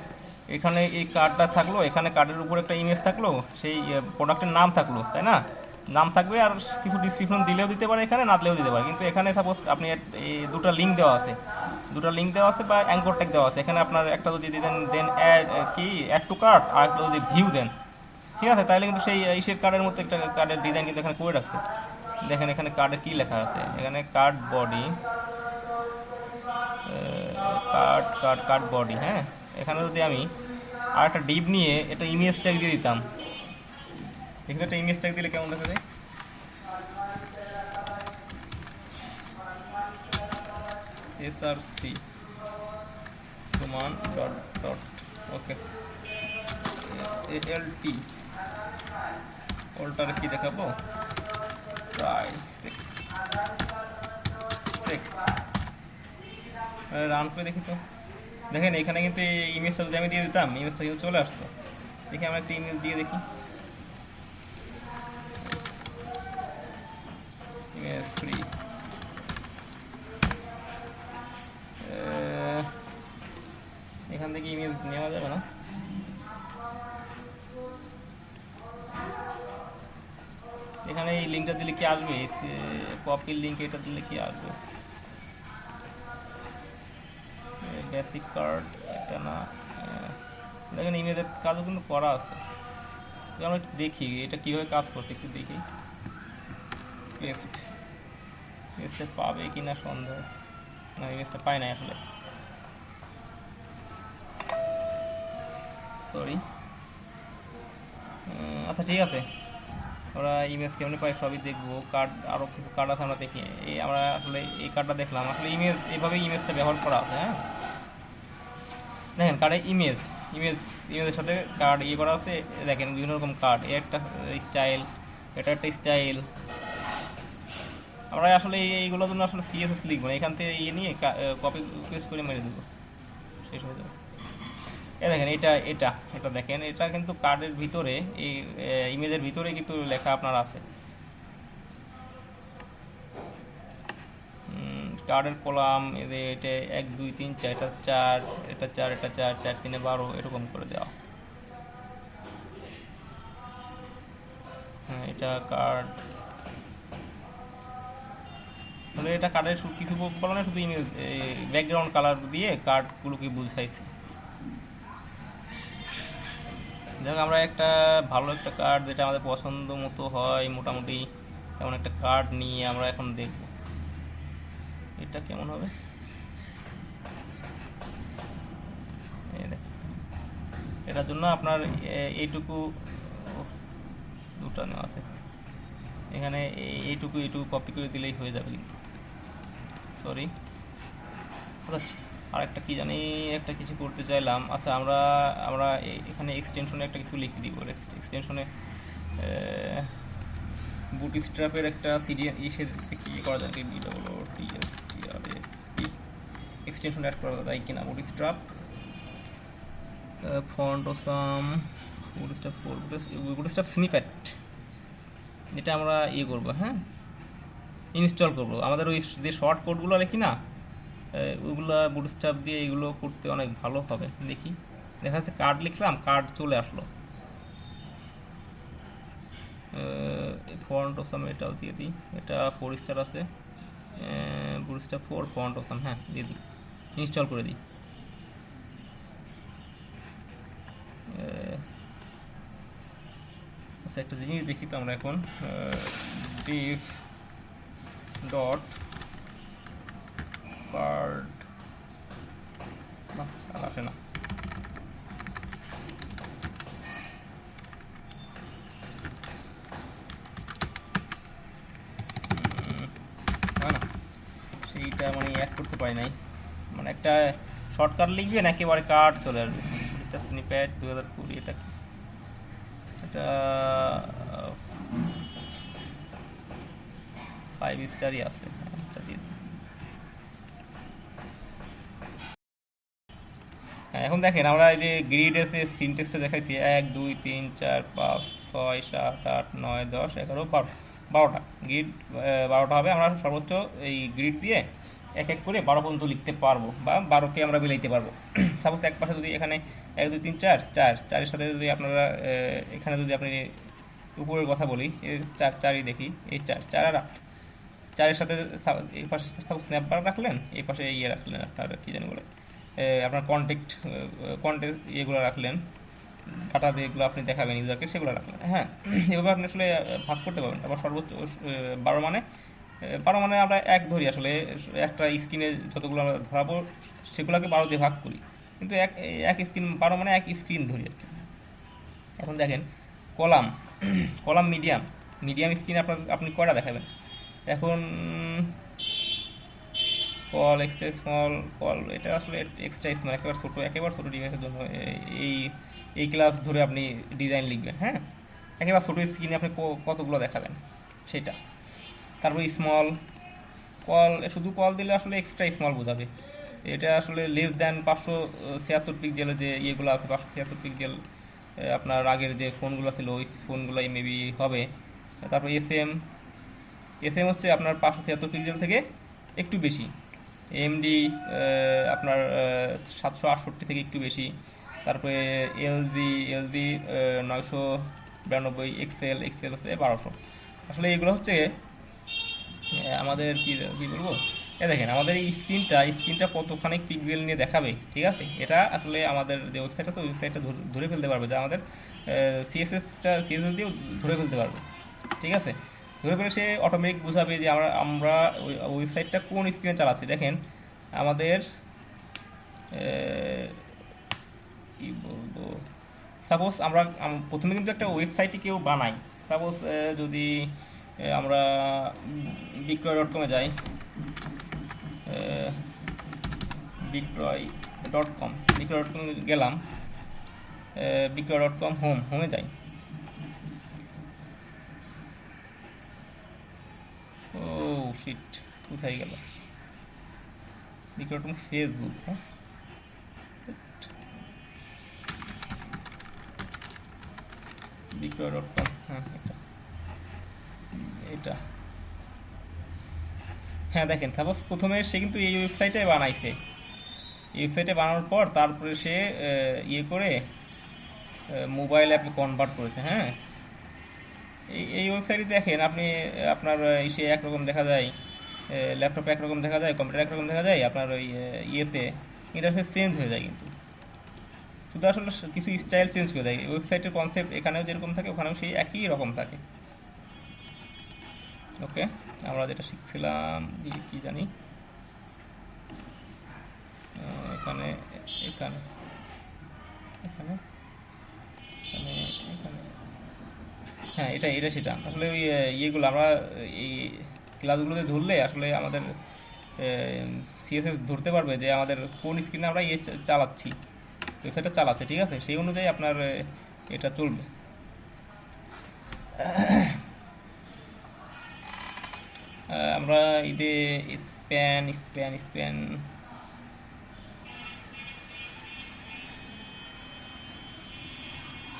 এখানে এই কার্ডটা থাকলো, এখানে কার্ডের উপর একটা ইমেজ থাকলো, সেই প্রোডাক্টের নাম থাকলো, তাই না? নাম থাকবে আর কিছু ডিসক্রিপশন দিলেও দিতে পারে, এখানে না দিলেও দিতে পারে। কিন্তু এখানে সাপোজ আপনি দুটো লিঙ্ক দেওয়া আছে বা অ্যাঙ্কর ট্যাগ দেওয়া আছে। এখানে আপনার একটা যদি দেন অ্যাড টু কার্ট, আর একটা যদি ভিউ দেন, ঠিক আছে, তাহলে কিন্তু সেই ইসের কার্ডের মতো একটা কার্ডের ডিজাইন কিন্তু এখানে করে রাখছে। দেখেন এখানে কার্ডে কি লেখা আছে, এখানে কার্ড বডি, কার্ড বডি, হ্যাঁ। এখানে যদি আমি আর একটা ডিপ নিয়ে একটা ইমেজ ট্যাগ দিয়ে দিতাম, এখানে একটা ইমেজ ট্যাগ দিলে কেমন দেখা যায়? src সমান ডট ডট ওকে alt অল্টারে কি দেখাবো, রান করে দেখি তো। দেখেন এখানে কিন্তু এই ইমেজটা যদি আমি দিয়ে দিতাম, ইমেজটা কিন্তু চলে আসতো। দেখি আমরা একটা ইমেজ দিয়ে দেখি, ইমেজ ফ্রি। এখান থেকে ইমেজ নেওয়া যাবে না, এখানে এই লিঙ্কটা দিলে কি আসবে? কপির লিঙ্ক এটা দিলে কি আসবে? বেসিক কার্ড এটা না। দেখেন ইমেজের কাজও কিন্তু করা আছে, আমরা একটু দেখি এটা কীভাবে কাজ করছে, একটু দেখি। পেস্টে পাবে কি না সন্দেহ, না ইমেজটা পাই না আসলে, সরি। আচ্ছা ঠিক আছে, আমরা ইমেজ কেমনি পাই সবই দেখবো। কার্ড আরও কিছু কার্ড আছে আমরা দেখি। আমরা আসলে এই কার্ডটা দেখলাম, আসলে এইভাবেই ইমেজটা ব্যবহার করা আছে, হ্যাঁ। দেখেন কার্ডে ইমেজের সাথে কার্ড ইয়ে করা আছে। দেখেন বিভিন্ন রকম কার্ড, একটা স্টাইল, এটা একটা স্টাইল। আমরা আসলে এইগুলোর জন্য আসলে সিএসএস লিখবো না, এখান থেকে ইয়ে নিয়ে কপি পেস্ট করে মেরে দেবো, শেষ হয়ে যাবে। দেখেন এটা দেখেন, এটা কিন্তু কার্ডের ভিতরে, এই ইমেজের ভিতরে কিন্তু লেখা আপনার আছে। কার্ডের কলাম এটা 1 2 3 4, এটা 4, এটা 4, এটা 4, 4 3 12 এরকম করে দেওয়া, হ্যাঁ। এটা কার্ড, তাহলে এটা কার্ডের কিছু বলা না, শুধু ইমেজ ব্যাকগ্রাউন্ড কালার দিয়ে কার্ডগুলোকে বুঝাইছি। যাক আমরা একটা ভালো একটা কার্ড যেটা আমাদের পছন্দ মতো হয় মোটামুটি, এমন একটা কার্ড নিয়ে আমরা এখন দেখব এটা কেমন হবে। এটার জন্য আপনার এইটুকু দুটো নেওয়া আছে, এখানে এইটুকু কপি করে দিলেই হয়ে যাবে কিন্তু, সরি। আর একটা কি জানি একটা কিছু করতে চাইলাম। আচ্ছা, আমরা আমরা এখানে এক্সটেনশনে একটা কিছু লিখে দিব। এক্সটেনশনে বুটস্ট্র্যাপের একটা সিরিয়াল ইসে কি করা যায়, এক্সটেনশন অ্যাড করা যায় কিনা। বুটস্ট্র্যাপ ফন্ট সাম বুটস্ট্র্যাপ স্নিপেট, এটা আমরা করবো, হ্যাঁ, ইনস্টল করব। আমাদের ওই যে শর্ট কোডগুলো লিখি না, ওইগুলো বুটস্ট্র্যাপ দিয়ে এগুলো করতে অনেক ভালো হবে। দেখি, দেখা যাচ্ছে কার্ড লিখলাম, কার্ড চলে আসলো। ফন্ট অসাম এটাও দিয়ে দিই, এটা 4 স্টার আছে। বুটস্ট্র্যাপ 4 ফন্ট অসাম, হ্যাঁ দিয়ে দিই, ইনস্টল করে দিই। আচ্ছা, একটা জিনিস দেখি তো আমরা এখন, div ডট কার্ড আসে না, না সেইটা মানে অ্যাড করতে পারি নাই। মানে একটা শর্টকাট লিখবেন, একেবারে কার্ড চলে আসবে। স্নিপ্যাড 2020, এটা কি, এটা 5 স্টারই আছে। হ্যাঁ, এখন দেখেন আমরা এই যে গ্রিডের যে সিনটেক্সটা দেখাইছি, 1 2 3 4 5 6 7 8 9 10 11 12, 12টা গ্রিড, 12টা হবে। আমরা সর্বোচ্চ এই গ্রিড দিয়ে এক এক করে 12 পর্যন্ত লিখতে পারবো, বা 12কে আমরা মিলাইতে পারবো। সাপোজ এক পাশে যদি এখানে 1 2 3 4 4, 4-এর সাথে যদি আপনারা এখানে যদি আপনি উপরের কথা বলি, 4 4ই দেখি, এই 4 4 আর 8, 4-এর সাথে এই পাশে স্ন্যাপবার রাখলেন, এই পাশে রাখলেন আপনার কী জানি বলে, আপনার কন্টেক্ট ইয়েগুলো রাখলেন, ডাটা যেগুলো আপনি দেখাবেন ইউজারকে সেগুলো রাখলেন। হ্যাঁ, এভাবে আপনি আসলে ভাগ করতে পারবেন। আবার সর্বোচ্চ 12 মানে 12 মানে আমরা এক ধরি, আসলে একটা স্ক্রিনে যতগুলো আমরা ধরাবো সেগুলোকে 12 দিয়ে ভাগ করি, কিন্তু এক স্ক্রিন 12 মানে এক স্ক্রিন ধরি আর কি। এখন দেখেন কলাম, কলাম মিডিয়াম স্ক্রিনে আপনি কয়টা দেখাবেন। এখন কল এক্সট্রা স্মল, কল এটা আসলে এক্সট্রা স্মল, একেবারে ছোটো ডিভাইসের জন্য এই এই ক্লাস ধরে আপনি ডিজাইন লিখবেন। হ্যাঁ, একেবারে ছোটো স্ক্রিনে আপনি কতগুলো দেখাবেন সেটা। তারপর স্মল কল, শুধু কল দিলে আসলে এক্সট্রা স্মল বোঝাবে। এটা আসলে লেস দ্যান 576 পিক্সেলের যে ইয়েগুলো আছে, 576 পিক্সেল আপনার আগের যে ফোনগুলো ছিল ওই ফোনগুলোই মেবি হবে। তারপর এসএম হচ্ছে আপনার 576 পিক্সেল থেকে একটু বেশি। এমডি আপনার 768 থেকে একটু বেশি। তারপরে এলজি 992, এক্সেল হচ্ছে 1200। আসলে এগুলো হচ্ছে আমাদের কি বলবো, দেখেন আমাদের এই স্ক্রিনটা কতখানি পিক্সেল নিয়ে দেখাবে, ঠিক আছে। এটা আসলে আমাদের যে ওয়েবসাইটটা, তো ওয়েবসাইটটা ধরে ফেলতে পারবে, যে আমাদের সিএসএস দিয়েও ধরে ফেলতে পারবে, ঠিক আছে। ধরে ফেলে সে অটোমেটিক বোঝাবে যে আমরা ওয়েবসাইটটা কোন স্ক্রিনে চালাচ্ছি। দেখেন আমাদের কি বলবো, সাপোজ আমরা প্রথমে কিন্তু একটা ওয়েবসাইটই কেউ বানাই। সাপোজ যদি আমরা বিক্রয়.com-এ যাই, বিক্রয়.com গেলাম, বিক্রয়.com হোমে যাই। ও শিট, কোথায় গেল বিক্রয়.com, ফেসবুক। হ্যাঁ, বিক্রয়.com, হ্যাঁ এটা হ্যাঁ দেখেন, সাপোজ প্রথমে সে কিন্তু এই ওয়েবসাইটে বানাইছে, এই ওয়েবসাইটে বানানোর পর তারপরে সে করে মোবাইল অ্যাপে কনভার্ট করেছে। হ্যাঁ, এই ওয়েবসাইটে দেখেন আপনি আপনার ইসে একরকম দেখা যায়, ল্যাপটপে একরকম দেখা যায়, কম্পিউটার একরকম দেখা যায়, আপনার ওই ইয়েতে ইন্টারফেস চেঞ্জ হয়ে যায়, কিন্তু শুধু আসলে কিছু স্টাইল চেঞ্জ করে দেয়। ওয়েবসাইটের কনসেপ্ট এখানেও যেরকম থাকে ওখানেও সেই একই রকম থাকে। ওকে, আমরা যেটা শিখছিলাম কি জানি, এখানে এখানে এখানে এখানে এখানে হ্যাঁ, এটা সেটা আসলে ওই ইয়েগুলো আমরা এই ক্লাসগুলোতে ধরলে আসলে আমাদের সিএসএস ধরতে পারবে যে আমাদের কোন স্ক্রিনে আমরা ইয়ে চালাচ্ছি, ওয়েবসাইটটা চালাচ্ছে, ঠিক আছে, সেই অনুযায়ী আপনার এটা চলবে। আমরা ঈদে স্প্যান স্প্যান স্প্যান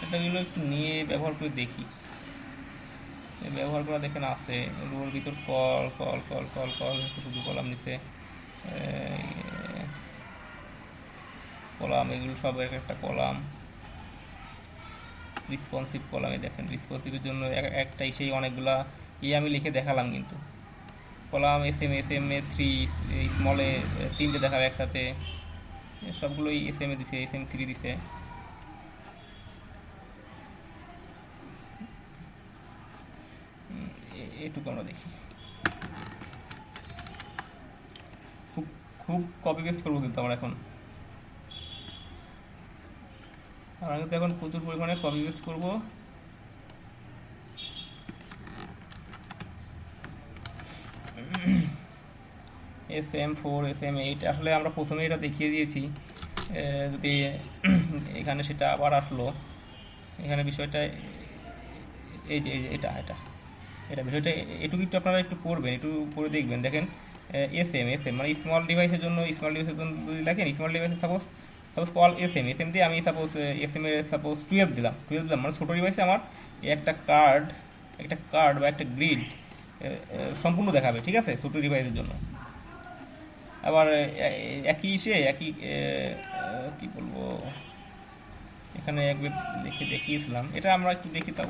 এটাগুলো একটু নিয়ে ব্যবহার করে দেখি, ব্যবহার করা দেখেন আছে ওর ভিতর call call call call call শুধু কলাম নিচে কলাম, এগুলো সব এক একটা কলাম, রেসপন্সিভ কলামে দেখেন রেসপন্সিভের জন্য একটাই সেই অনেকগুলা আমি লিখে দেখালাম, কিন্তু কলাম এস এম এ 3 স্মলে 3টে দেখাবে একসাথে, সবগুলোই এস এম এ দিছে, SM 3 দিছে। এটুকু আমরা দেখি, খুব খুব কপি পেস্ট করবো কিন্তু আমরা কিন্তু এখন প্রচুর পরিমাণে কপি পেস্ট করবো। SM4 SM8 আসলে আমরা প্রথমে এটা দেখিয়ে দিয়েছি, যদি এখানে সেটা আবার আসলো, এখানে বিষয়টা এই যে এটা এটা এটা বিষয়টা এটুকু একটু আপনারা একটু পড়বেন, একটু পড়ে দেখবেন। দেখেন SM মানে স্মল ডিভাইসের জন্য যদি দেখেন স্মল ডিভাইসে সাপোজ কল SM দিয়ে আমি সাপোজ SM এর সাপোজ 12 দিলাম মানে ছোটো ডিভাইসে আমার একটা কার্ড বা একটা গ্রিড সম্পূর্ণ দেখাবে, ঠিক আছে, ছোটো ডিভাইসের জন্য। আবার একই কি বলবো, এখানে একবার দেখিয়েছিলাম, এটা আমরা একটু দেখি তাও,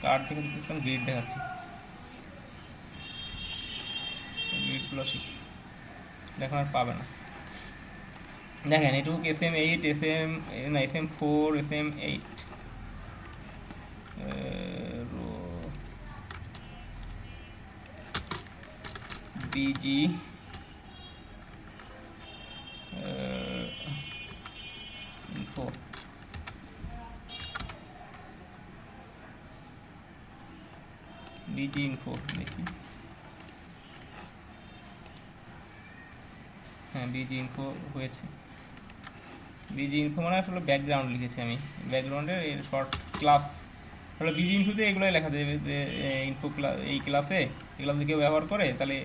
কার্ড থেকে দেখেছিলাম, গ্রিড দেখাচ্ছি, গ্রিডগুলো শিখি, দেখুন আর পাবে না। দেখেন এটুকু SM8 SM4 SM8 BG info BG info দেখি, হ্যাঁ BG info হয়েছে। BG info মানে আসলে ব্যাকগ্রাউন্ড লিখেছি আমি, ব্যাকগ্রাউন্ডের শর্ট ক্লাস আসলে BG ইনফোতে এগুলোই লেখা যাবে যে ইনফো ক্লাস, এই ক্লাসে এগুলো যদি কেউ ব্যবহার করে তাহলে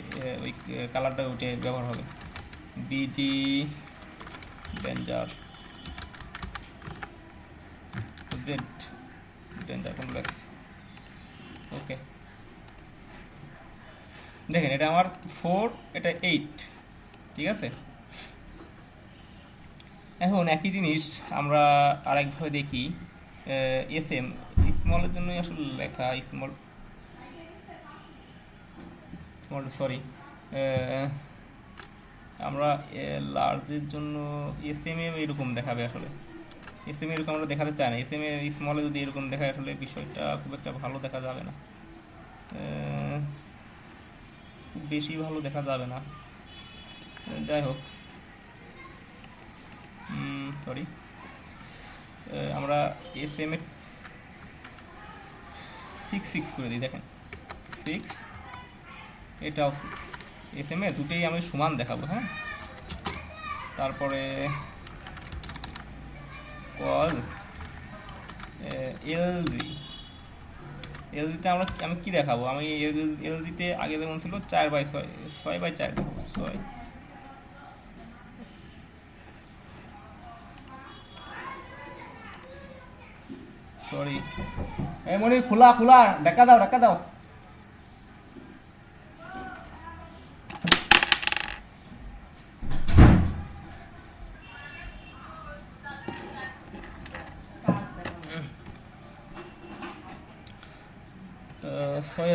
ওই কালারটা ওইটা ব্যবহার হবে। BG danger Z danger complex, okay. দেখেন এটা আমার 4, এটা 8, ঠিক আছে। এখন একই জিনিস আমরা আরেকভাবে দেখি, SM স্মলের জন্যই আসলে লেখা, স্মল সরি, আমরা লার্জের জন্য SM এরকম দেখাবে, আসলে SM এরকম আমরা দেখাতে চাই না, SM স্মলে যদি এরকম দেখায় আসলে বিষয়টা খুব একটা ভালো দেখা যাবে না, খুব বেশি ভালো দেখা যাবে না, যাই হোক, সরি, আমরা SM এর 6 করে দিই, দেখেন 6, এটাও 6, SM এ দুটোই আমি সমান দেখাবো, হ্যাঁ। তারপরে কল এলজিতে আমি কি দেখাবো, আমি এলজিতে আগে যেমন ছিল 4/6 6/4 দেখাবো, 6, সরি, এই মনি খোলা ঢাকা দাও।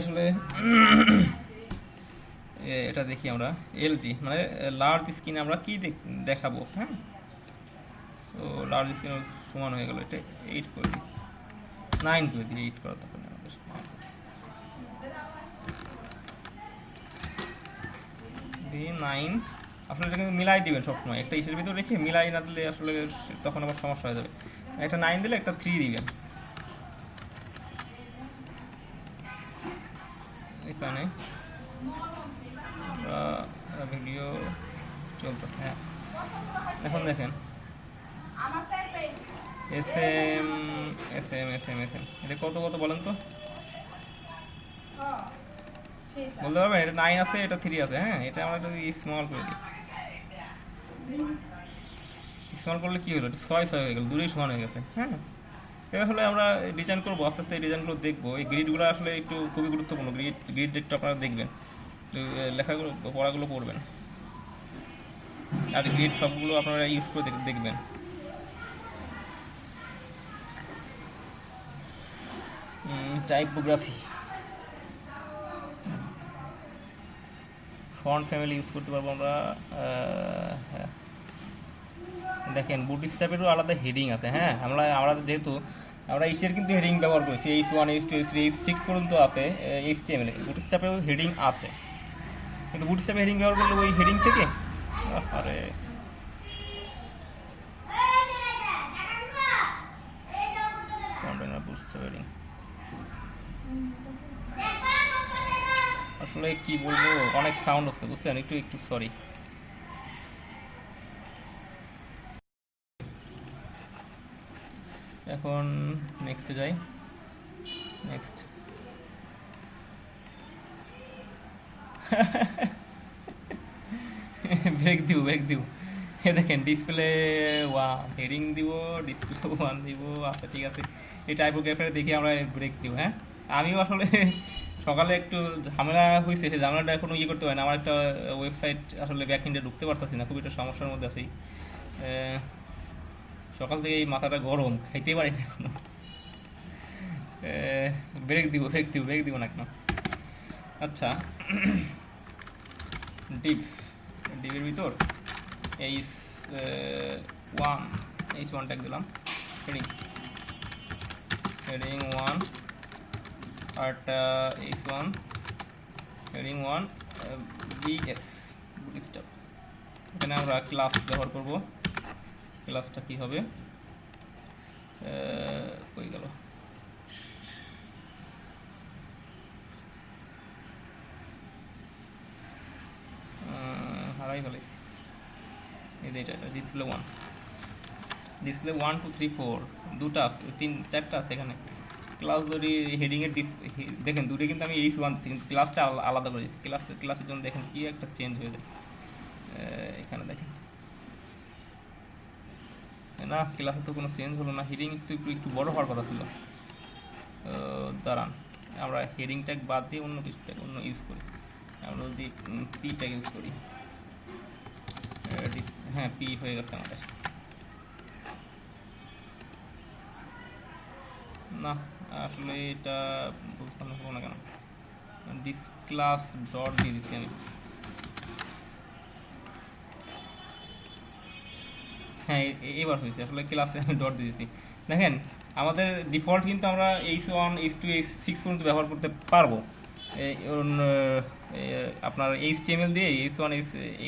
আসলে এটা দেখি আমরা এলজি মানে লার্জ স্ক্রিনে আমরা কি দেখাবো, হ্যাঁ। তো লার্জ স্ক্রিন সমান হয়ে গেল, এটা 8 করে দিই, 9 করে দিই, 8 করা তখন আমাদের দিয়ে 9। আসলে এটা কিন্তু মিলাই দিবেন সবসময়, একটা ইসের ভিতরে রেখে মিলাই না দিলে আসলে তখন আবার সমস্যা হয়ে যাবে। একটা 9 দিলে একটা 3 দিবেন, এখানে ভিডিও চলতেছে। হ্যাঁ, এখন দেখেন S M S M S M S M এটা কত কত বলেন তো, বলতে পারবেন? এটা 9 আছে, এটা 3 আছে। হ্যাঁ, এটা আমরা যদি স্মল করে দিই, স্মল করলে কি হলো, 6 হয়ে গেল, দূরেই সমান হয়ে গেছে। হ্যাঁ, এবার হলে আমরা ডিজাইন করবো, আস্তে আস্তে এই ডিজাইনগুলো দেখবো। এই গ্রিডগুলো আসলে একটু খুবই গুরুত্বপূর্ণ। গ্রিড একটু আপনারা দেখবেন, তো লেখাগুলো পড়াগুলো পড়বেন, আর গ্রিড সবগুলো আপনারা ইউজ করে দেখবেন। টাইপোগ্রাফি, ফন্ট ফ্যামিলি ইউজ করতে পারবো আমরা। হ্যাঁ, দেখেন বুট স্ট্র্যাপেরও আলাদা হেডিং আছে। হ্যাঁ, আমরা যেহেতু আমরা ইসের কিন্তু হেডিং ব্যবহার করেছি, H1 H2 H3 H6 পর্যন্ত আছে HTML, বুট স্ট্র্যাপেও হেডিং আছে, কিন্তু বুট স্ট্র্যাপে হেডিং ব্যবহার করলে ওই হেডিং থেকে আরে হেডিং আসলে কি বলবো, অনেক সাউন্ড হচ্ছে, বুঝছেন? একটু একটু সরি। এখন নেক্সটে যাই। নেক্সট ব্রেক দিব। এ দেখেন ডিসপ্লে 1 হেডিং দিব, ডিসপ্লে 1 দিব। আচ্ছা ঠিক আছে, এই টাইপোগ্রাফিটা দেখে আমরা ব্রেক দিব। হ্যাঁ, আমিও আসলে সকালে একটু ঝামেলা হয়েছে, সেই ঝামেলাটা এখনো করতে হয় না। আমার একটা ওয়েবসাইট আসলে ব্যাকএন্ডে ঢুকতে পারতেছি না, খুব একটা সমস্যার মধ্যে আছি। সকাল থেকে এই মাথাটা গরম, খাইতে পারি না এখনো। ব্রেক দিব না কেন? আচ্ছা, ডিপের ভিতর H1 H1 ট্যাগ দিলাম, হেডিং 1 আর H1 হেডিং 1 BS বুটস্ট্র্যাপ। এখানে আমরা ক্লাস ব্যবহার করব। ক্লাসটা কি হবে, হয়ে গেল, হারাই ফেলেছি। এই যে এটা ডিসপ্লে 1 2 3 4 দুটো আছে, 4টা আছে এখানে। ক্লাস যদি হেডিংয়ের দেখেন দূরে কিন্তু আমি H1 কিন্তু ক্লাসটা আলাদা করে দিচ্ছি। ক্লাসের জন্য দেখেন কি একটা চেঞ্জ হয়ে যায়। এখানে দেখেন না, ক্লাসে তো কোনো চেঞ্জ হলো না। হেডিং একটু বড় হওয়ার কথা ছিল। দাঁড়ান, আমরা হেডিং ট্যাগ বাদ দিয়ে অন্য কিছু ট্যাগ অন্য ইউজ করি। আমরা যদি পি ট্যাগ ইউজ করি, হ্যাঁ পি হয়ে গেছে আমাদের। না, আসলে এটা বুঝতে হবো না কেন, ডিস ক্লাস ডট দিয়ে দিচ্ছি আমি। হ্যাঁ, এবার হয়েছে, আসলে ক্লাসে আমি ডট দিয়েছি। দেখেন আমাদের ডিফল্ট কিন্তু আমরা H1 H2 H6 পর্যন্ত ব্যবহার করতে পারবো। আপনার HTML দিয়ে H1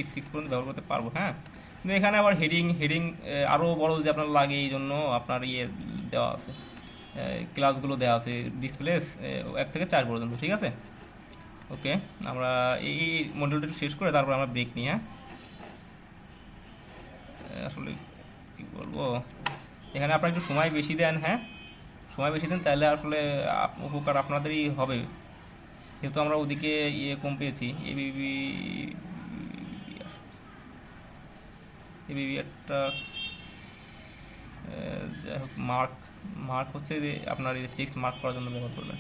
H6 পর্যন্ত ব্যবহার করতে পারবো। হ্যাঁ, কিন্তু এখানে আবার হেডিং আরও বড় যদি আপনার লাগে, এই জন্য আপনার দেওয়া আছে, ক্লাসগুলো দেওয়া আছে ডিসপ্লে 1 থেকে 4 পর্যন্ত। ঠিক আছে, ওকে। আমরা এই মডিউলটা শেষ করে তারপর আমরা ব্রেক নিই। হ্যাঁ, আসলে কি বলবো, এখানে আপনারা একটু সময় বেশি দেন। হ্যাঁ, সময় বেশি দেন, তাহলে আসলে উপকার আপনাদেরই হবে, যেহেতু আমরা ওদিকে কম পেয়েছি। এবিবিআরটা যাই হোক, মার্ক হচ্ছে যে আপনার এই টেক্সট মার্ক করার জন্য ব্যবহার করবেন।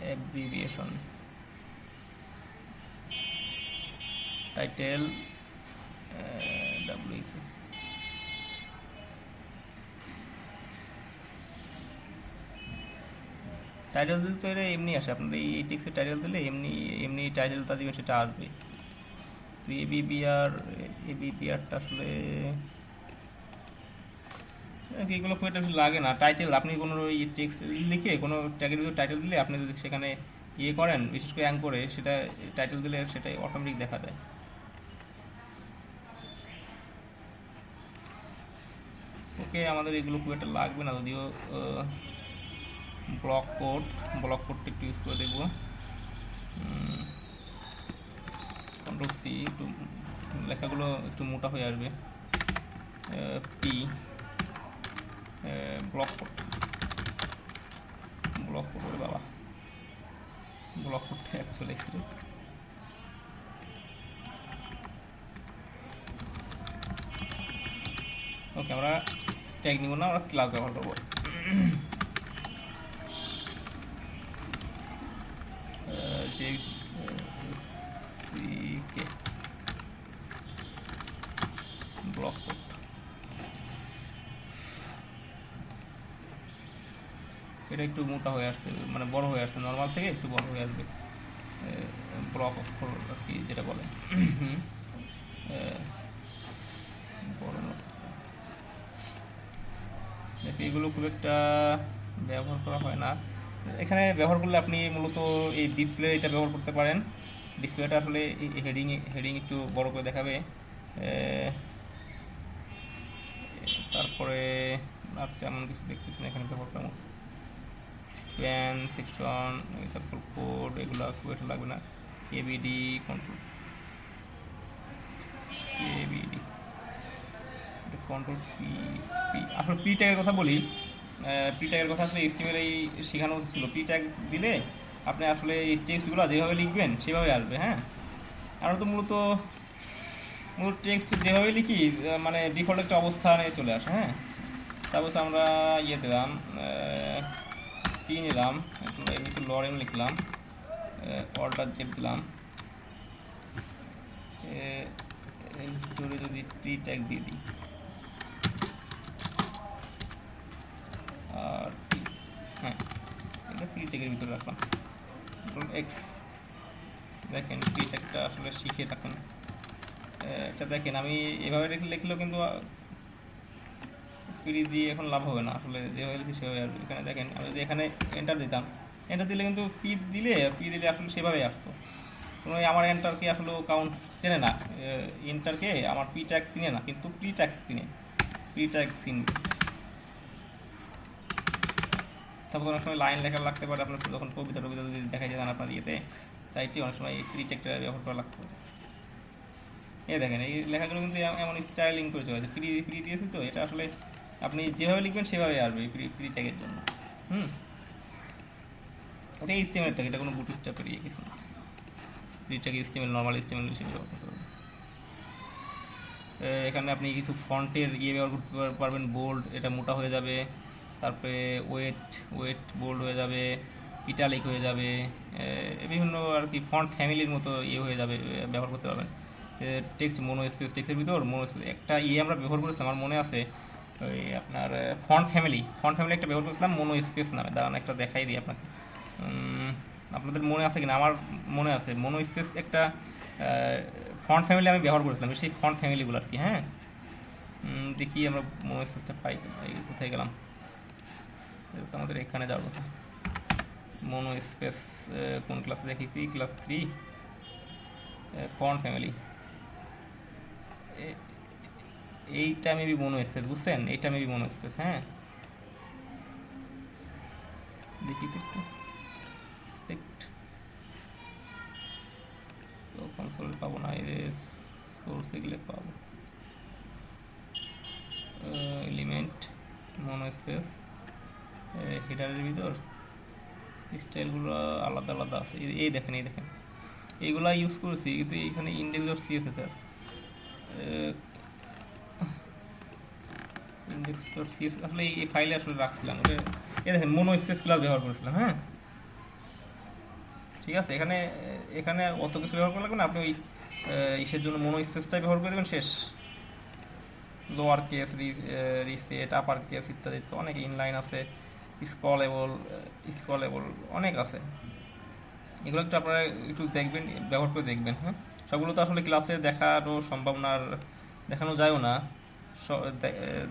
Abbreviation title WC। টাইটেল দিলে তো এটা এমনি আসে, আপনার এই টেক্সটের টাইটেল দিলে এমনি টাইটেলটা দিবেন, সেটা আসবে। তো এবিপিআরটা আসলে এগুলো খুব একটা লাগে না। টাইটেল আপনি কোনো টেক্সট লিখে কোনো ট্যাগের ভিতরে টাইটেল দিলে, আপনি যদি সেখানে করেন, বিশেষ করে অ্যাঙ্করে, সেটা টাইটেল দিলে সেটাই অটোমেটিক দেখা যায়। আজকে আমাদের এগুলো খুব একটা লাগবে না, যদিও ব্লক কোডটা একটু ইউজ করে দেখবো। কন্ট্রোল সি, একটু লেখাগুলো একটু মোটা হয়ে আসবে। পি ব্লক কোড করে বাবা, ব্লক কোডটা অ্যাকচুয়ালি এক্সিট। ওকে, আমরা ট্যাগ নিব না, আমরা ক্লাস ব্যবহার করবো। যে ব্লক কোড এটা একটু মোটা হয়ে আসছে, মানে বড় হয়ে আসছে, নর্মাল থেকে একটু বড় হয়ে আসবে। ব্লক অক্ষর আর কি যেটা বলে, বড় এগুলো খুব একটা ব্যবহার করা হয় না এখানে। ব্যবহার করলে আপনি মূলত এই ডিসপ্লে এটা ব্যবহার করতে পারেন। ডিসপ্লেটা আসলে হেডিং একটু বড় করে দেখাবে। তারপরে আর তেমন কিছু দেখতেছি না এখানে ব্যবহার করার মতো। স্প্যান সেকশন, তারপর কোড, এগুলো খুব একটা লাগবে না। KBD control, KBD control P. আসলে পি ট্যাগের কথা বলি। পি ট্যাগের কথা আসলে এইচটিএমএল এই শেখানো ছিল। পি ট্যাগ দিলে আপনি আসলে এই টেক্সটগুলো যেভাবে লিখবেন সেভাবে আসবে। হ্যাঁ, আমরা তো মূল টেক্সট যেভাবে লিখি মানে ডিফল্ট একটা অবস্থানে চলে আসে। হ্যাঁ, তারপর আমরা ইয়ে দিলাম, পি নিলাম, একটু লরেন লিখলাম, অর্ডার জেপ দিলাম, এর ভিতরে যদি পি ট্যাগ দিয়ে দিই আর হ্যাঁ, এটা পি ট্যাগের ভিতরে রাখলাম এক্স। দেখেন পি ট্যাগটা আসলে শিখে রাখুন। এটা দেখেন আমি এভাবে লিখলেও কিন্তু পি দিয়ে এখন লাভ হবে না, আসলে যেভাবে লিখি সেভাবে আসবে। এখানে দেখেন আমি যদি এখানে এন্টার দিতাম, এন্টার দিলে কিন্তু পি দিলে আসলে সেভাবেই আসতো। কোনো আমার এন্টারকে আসলে কাউন্ট চেনে না, এন্টারকে আমার পি ট্যাগ চিনে না, কিন্তু পি ট্যাগ চিনে, পি ট্যাগ চিনবে। তারপর অনেক সময় লাইন লেখা লাগতে পারে, আপনার যখন কবিতা যদি দেখা যায় আপনার ইয়েতে সাইটে অনেক সময় পি ট্যাগটা ব্যবহার করা লাগতে পারে। এই দেখেন এই লেখাগুলো কিন্তু এমন স্টাইলিং করে চলে আছে, ফ্রি দিয়েছি তো, এটা আসলে আপনি যেভাবে লিখবেন সেভাবে আসবে ফ্রি ট্যাগের জন্য। এটা এইচটিএমএল ট্যাগ, এটা কোনো বুটিক টাইপের ইয়ে কিছু না। Free tag HTML, normal HTML হিসেবে ব্যবহার করতে পারবেন। এখানে আপনি কিছু ফন্টের ইয়ে ব্যবহার করতে পারবেন। বোল্ড, এটা মোটা হয়ে যাবে। তারপরে ওয়েট বোল্ড হয়ে যাবে, ইটালিক হয়ে যাবে, বিভিন্ন আর কি ফন্ট ফ্যামিলির মতো ইয়ে হয়ে যাবে, ব্যবহার করতে পারবেন। টেক্সট মোনো স্পেস, টেক্সটের ভিতর মোনো স্পেস একটা ইয়ে আমরা ব্যবহার করেছিলাম, আমার মনে আছে ওই আপনার ফন্ট ফ্যামিলি একটা ব্যবহার করেছিলাম মোনো স্পেস নামে। দাঁড়ান একটা দেখাই দিই আপনাকে, আপনাদের মনে আছে কিনা। আমার মনে আছে মোনো স্পেস একটা ফন্ট ফ্যামিলি আমি ব্যবহার করেছিলাম, সেই ফন্ট ফ্যামিলিগুলো আর কি। হ্যাঁ, দেখি আমরা মোনো স্পেসটা পাই কোথায় গেলাম, আমাদের এখানে যাওয়ার কথা। মোনো স্পেস কোন ক্লাসে দেখেছি, ক্লাস 3 ফন্ট ফ্যামিলি। এইটা মেবি মোনো স্পেস, বুঝছেন, এইটা মেবি মোনো স্পেস। হ্যাঁ, দেখি তো একটু কনসোলে পাবো না, সোর্সে গেলে পাবো। এলিমেন্ট মোনো স্পেস, হেডারের ভিতর স্টাইলগুলো আলাদা আলাদা আছে। এই দেখেন এইগুলা ইউজ করেছি, কিন্তু এখানে ইন্ডেক্স ডট সিএসএস আছে। ইন্ডেক্স ডট সিএসএস আসলে এই ফাইলে আসলে রাখছিলাম। এই দেখেন মোনো স্পেস ক্লাস ব্যবহার করেছিলাম। হ্যাঁ, ঠিক আছে। এখানে অত কিছু ব্যবহার করা লাগবে না, আপনি ওই ইসের জন্য মোনো স্পেসটাই ব্যবহার করে দেবেন, শেষ। Lower case, reset, upper case ইত্যাদি তো অনেক ইনলাইন আছে, স্কলেবল অনেক আছে। এগুলো একটু আপনারা একটু দেখবেন, ব্যবহার করে দেখবেন। হ্যাঁ, সবগুলো তো আসলে ক্লাসে দেখারও সম্ভব না, আর দেখানো যায়ও না,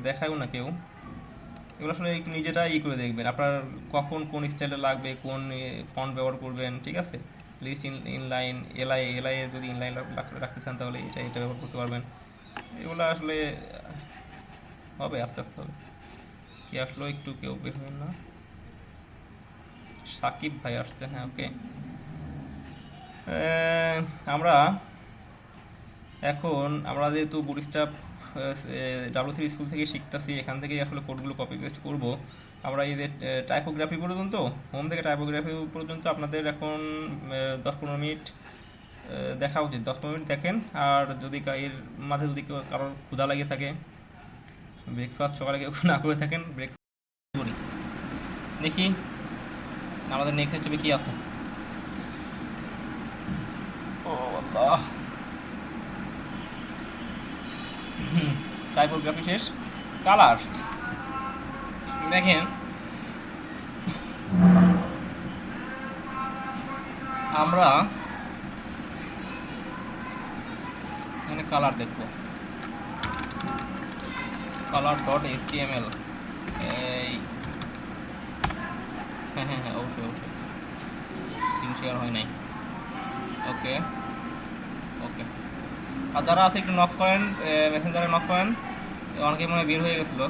দেখায়ও না কেউ। এগুলো আসলে একটু নিজেরা করে দেখবেন আপনার কখন কোন স্টাইলে লাগবে, কোন ফন্ট ব্যবহার করবেন। ঠিক আছে, লিস্ট ইনলাইন, এলআই যদি ইনলাইন রাখতে চান তাহলে এটা ব্যবহার করতে পারবেন। এগুলো আসলে হবে, আস্তে আস্তে হবে। কি আসলো, একটু কেউ বের হবেন না? সাকিব ভাই আসছে, হ্যাঁ ওকে। আমরা এখন আমরা যেহেতু বুটস্ট্র্যাপ ডাব্লিউ3 স্কুল থেকে শিখতেছি, এখান থেকেই আসলে কোডগুলো কপি পেস্ট করব। আমরা এই যে টাইপোগ্রাফি পর্যন্ত, হোম থেকে টাইপোগ্রাফি পর্যন্ত আপনাদের এখন 10-15 মিনিট দেখা উচিত। 10-15 মিনিট দেখেন। আর যদি এর মাঝে যদি কারোর ক্ষুধা লাগে থাকে, ব্রেকফাস্ট সকালে কেউ না করে থাকেন, ব্রেকফাস্ট করি। দেখি আমাদের নেক্সট স্টেপে কি আছে। ও আল্লাহ, টাইপোগ্রাফি শেষ। কালার্স দেখেন, আমরা এখানে কালার দেখব, কালার ডট HTML। এই হ্যাঁ হ্যাঁ হ্যাঁ, অবশ্যই অবশ্যই, স্ক্রিন শেয়ার হয় নাই। ওকে ওকে। আর যারা আছে একটু নক করেন, মেসেঞ্জারে নক করেন। অনেকে মনে হয় বের হয়ে গেছিলো,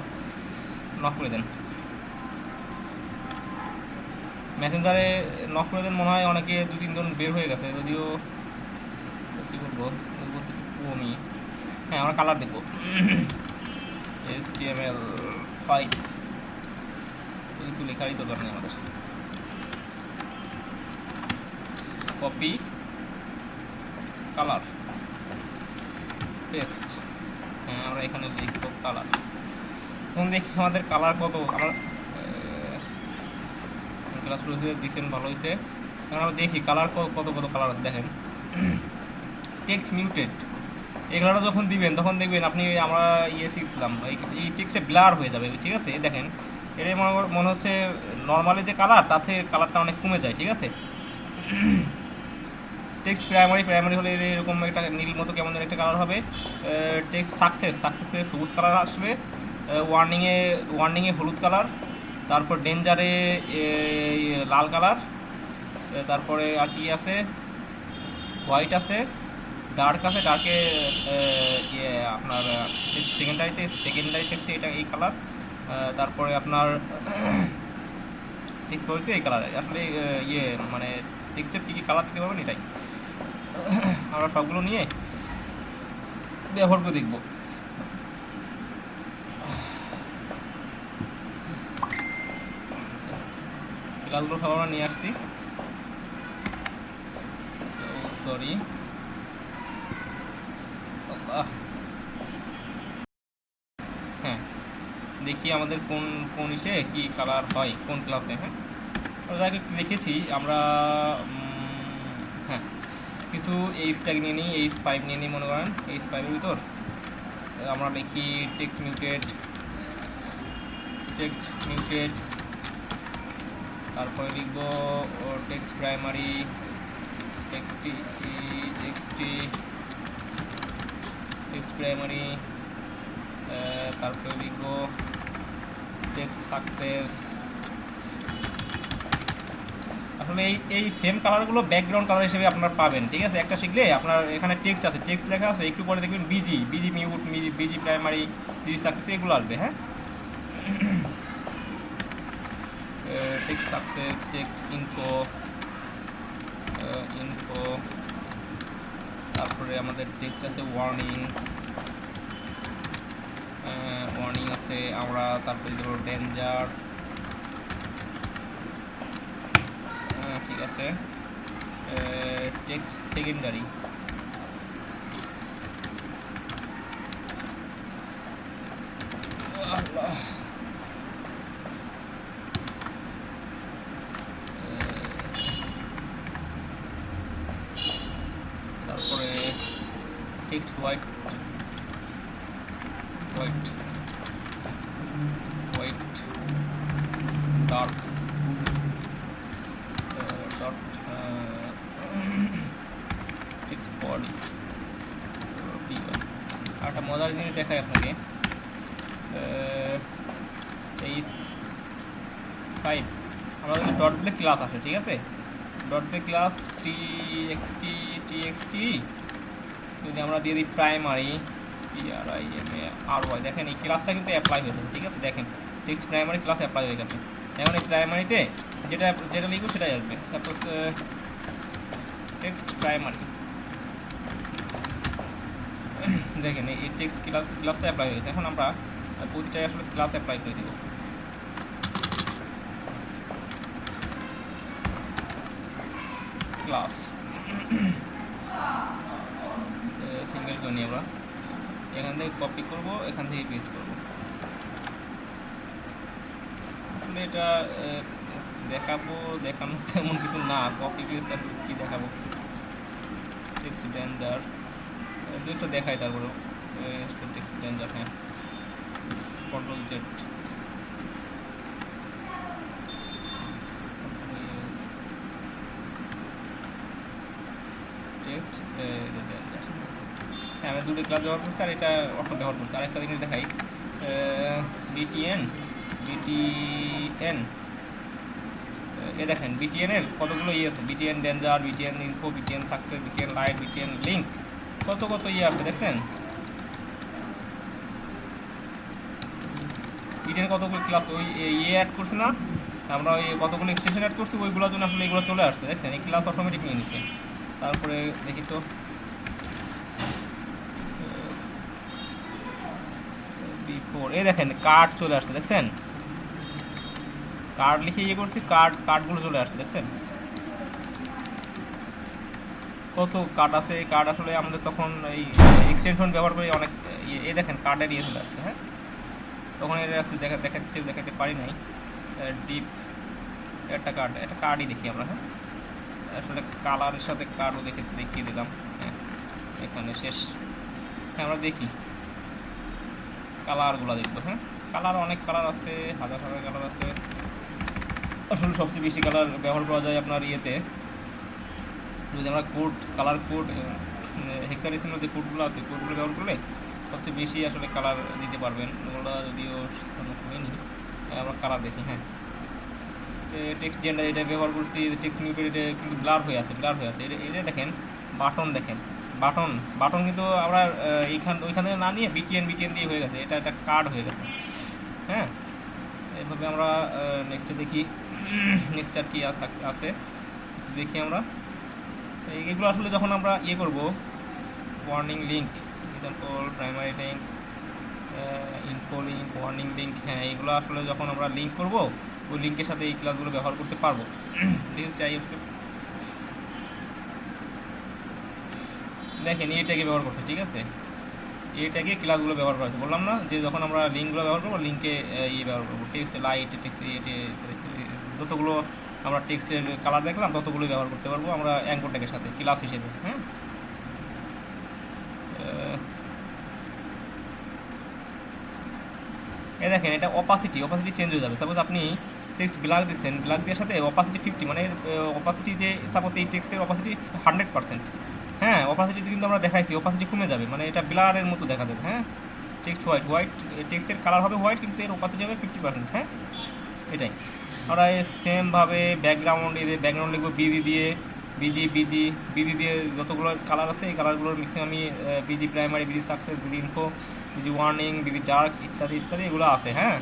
নক করে দেন মেসেঞ্জারে, নক করে দেন। মনে হয় অনেকে 2-3 জন বের হয়ে গেছে, যদিও কী বলবো কমই। হ্যাঁ, আমরা কালার দেখবো HTML5, কিছু লেখারই দরকার নেই আমাদের। Copy, colour, paste. হ্যাঁ, আমরা এখানে লিখবো কালার। এখন দেখি আমাদের কালার কত। আমরা ক্লাস শুরু হয়ে দিচ্ছেন, ভালো হয়েছে। এখন আমরা দেখি কালার কত কত কালার আছে। দেখেন, টেক্সট মিউটেড, এগুলো যখন দিবেন তখন দেখবেন আপনি, আমরা শিখছিলাম এই টেক্সটে ব্লার হয়ে যাবে, ঠিক আছে। দেখেন, এটাই মনে হচ্ছে নর্মালি যে কালার, তাতে কালারটা অনেক কমে যায়, ঠিক আছে। টেক্সট প্রাইমারি হলে এরকম একটা নীল মতো কেমন যেন একটা কালার হবে। টেক্সট সাকসেসে সবুজ কালার আসবে। ওয়ার্নিংয়ে হলুদ কালার। তারপর ডেঞ্জারে লাল কালার। তারপরে আর কি আছে, হোয়াইট আছে, ডার্ক আছে, ডার্কে আপনার সেকেন্ডারি টেক্সটে এটা এই কালার। তারপরে আপনার টেক্সট বইতে এই কালার। আসলে মানে টেক্সটের কী কী কালার দিতে পারবেন, এটাই আমরা সবগুলো নিয়ে ব্যবহার করে দেখব। ক্লাসগুলো সব আমরা নিয়ে আসছি, সরি। হ্যাঁ, দেখি আমাদের কোন ইসে কি কালার হয়, কোন ক্লাসে। হ্যাঁ, যাকে দেখেছি আমরা। হ্যাঁ, কিছু H ট্যাগ নিয়ে নিই, H5 নিয়ে নিই। মনে করেন H5-এর ভিতর আমরা লিখি টেক্সট মিউটেড। তারপরে লিখব টেক্সট প্রাইমারি, তারপরে লিখব টেক্সট সাকসেস। আসলে এই সেম কালারগুলো ব্যাকগ্রাউন্ড কালার হিসেবে আপনারা পাবেন, ঠিক আছে। একটা শিখলে আপনার এখানে টেক্সট আছে, টেক্সট লেখা আছে, একটু পরে দেখবেন busy mute, busy primary, busy success, এগুলো আসবে। হ্যাঁ, টেক্সট সাকসেস, টেক্সট ইনফো। তারপরে আমাদের টেক্সট আছে ওয়ার্নিং আছে আমরা। তারপরে দেবো ডেঞ্জার, ঠিক আছে। টেক্সট সেকেন্ডারি, তারপরে text white, dark, text body. আর একটা মজার জিনিস দেখাই আপনাকে, H5 আমাদের ডট দিলে ক্লাস আসে, ঠিক আছে। ডট দিলে ক্লাস txt যদি আমরা দিয়ে দিই প্রাইমারি, PRIMARY, দেখেন এই ক্লাসটা কিন্তু অ্যাপ্লাই হয়েছে, ঠিক আছে। দেখেন টেক্সট প্রাইমারি ক্লাস অ্যাপ্লাই হয়ে গেছে। এখন এই প্রাইমারিতে যেটা যেটা লিখবো সেটাই আসবে। সাপোজ টেক্সট প্রাইমারি, দেখেন এই টেক্সট ক্লাসটা অ্যাপ্লাই হয়ে গেছে। এখন আমরা প্রতিটাই আসলে ক্লাস অ্যাপ্লাই করে দেবো। ক্লাস সিঙ্গেল করে নিই আমরা, এখান থেকে কপি করব, এখান থেকে পেস্ট করব। আসলে এটা দেখাবো, দেখানো তেমন কিছু না, কপি পেস্ট আর কি দেখাবো। টেক্সট ডেঞ্জার দুটো দেখাই, তারপরে টেক্সট ডেঞ্জার, হ্যাঁ কন্ট্রোল জেড, টেক্সট ডেঞ্জার। হ্যাঁ আমি দুটো ক্লাস ব্যবহার করছি আর এটা অটো ব্যবহার করছি। আরেকটা জিনিস দেখাই, বিটিএন এ দেখেন বিটিএন এর কতগুলো ইয়ে আছে, BTN danger, BTN info, BTN success, BTN light, BTN link, কত কত ইয়ে আছে দেখছেন। বিটিএন কতগুলো ক্লাস ওই ইয়ে অ্যাড করছি না আমরা, ওই কতগুলো এক্সটেনশন অ্যাড করছি, ওইগুলোর জন্য আসলে এগুলো চলে আসছে দেখছেন, এই ক্লাস অটোমেটিক নিয়ে নিছে। তারপরে দেখি তো বিফোর, এই দেখেন কার্ড চলে আসছে দেখছেন, কার্ড লিখে ইয়ে করছি, কার্ডগুলো চলে আসছে দেখছেন কত কার্ড আছে। এই কার্ড আসলে আমাদের তখন এই এক্সটেনশন ব্যবহার করে অনেক এই দেখেন কার্ডের ইয়ে চলে আসছে। হ্যাঁ তখন এটা আসলে দেখাতে পারি নাই। ডিপ একটা কার্ডই দেখি আমরা, হ্যাঁ আসলে কালারের সাথে কার্ডও দেখিয়ে দিলাম। হ্যাঁ এখানে শেষ। হ্যাঁ আমরা দেখি কালারগুলো দেখবো। হ্যাঁ কালার অনেক কালার আছে, হাজার হাজার কালার আছে। আসলে সবচেয়ে বেশি কালার ব্যবহার করা যায় আপনার ইয়েতে, যদি আমরা কালার কোড হেক্সাডেসিমাল যে কোডগুলো আছে, কোডগুলো ব্যবহার করলে সবচেয়ে বেশি আসলে কালার দিতে পারবেন। ওগুলো যদিও হয়নি, আমরা কালার দেখি। হ্যাঁ টেক্সট জেন্ডার এটা ব্যবহার করছি, টেক্সট মিউটেড, এটা কিন্তু ব্লার হয়ে আছে এটা দেখেন। দেখেন বাটন কিন্তু আমরা ওইখানে না নিয়ে বিটিএন দিয়ে হয়ে গেছে, এটা একটা কার্ড হয়ে গেছে। হ্যাঁ এইভাবে আমরা নেক্সটে দেখি, নেক্সট আর কি আছে দেখি আমরা। এগুলো আসলে যখন আমরা ইয়ে করব, warning link, example primary link, info link, warning link, হ্যাঁ এগুলো আসলে যখন আমরা লিঙ্ক করব ওই লিঙ্কের সাথে এই ক্লাসগুলো ব্যবহার করতে পারবো। দেখেন এটাকে ব্যবহার করছে, ঠিক আছে, এটাকে ক্লাসগুলো ব্যবহার করা আছে। বললাম না যে যখন আমরা লিঙ্কগুলো ব্যবহার করবো, লিঙ্কে ইয়ে ব্যবহার করবো, টেক্সট লাইট, টেক্সট যতগুলো আমরা টেক্সটের কালার দেখলাম ততগুলো ব্যবহার করতে পারবো আমরা অ্যাঙ্কর ট্যাগের সাথে ক্লাস হিসেবে। হ্যাঁ এই দেখেন এটা অপাসিটি চেঞ্জ হয়ে যাবে। সাপোজ আপনি টেক্সট ব্ল্যাক দিচ্ছেন, ব্ল্যাক দেওয়ার সাথে অপাসিটি 50, মানে অপাসিটি যে সাপোজ এই টেক্সটের অপাসিটি 100%, হ্যাঁ অপাসিটিতে কিন্তু আমরা দেখাইছি অপাসিটি কমে যাবে, মানে এটা ব্লারের মতো দেখা যাবে। হ্যাঁ টেক্সট হোয়াইট টেক্সটের কালার হবে হোয়াইট, কিন্তু এর অপাসিটি হবে 50%। হ্যাঁ এটাই আমরা সেমভাবে ব্যাকগ্রাউন্ড লিখবো বিজি দিয়ে যতগুলো কালার আছে এই কালারগুলোর মিক্সিং আমি busy primary, busy success, busy info, busy warning, busy dark ইত্যাদি এগুলো আছে। হ্যাঁ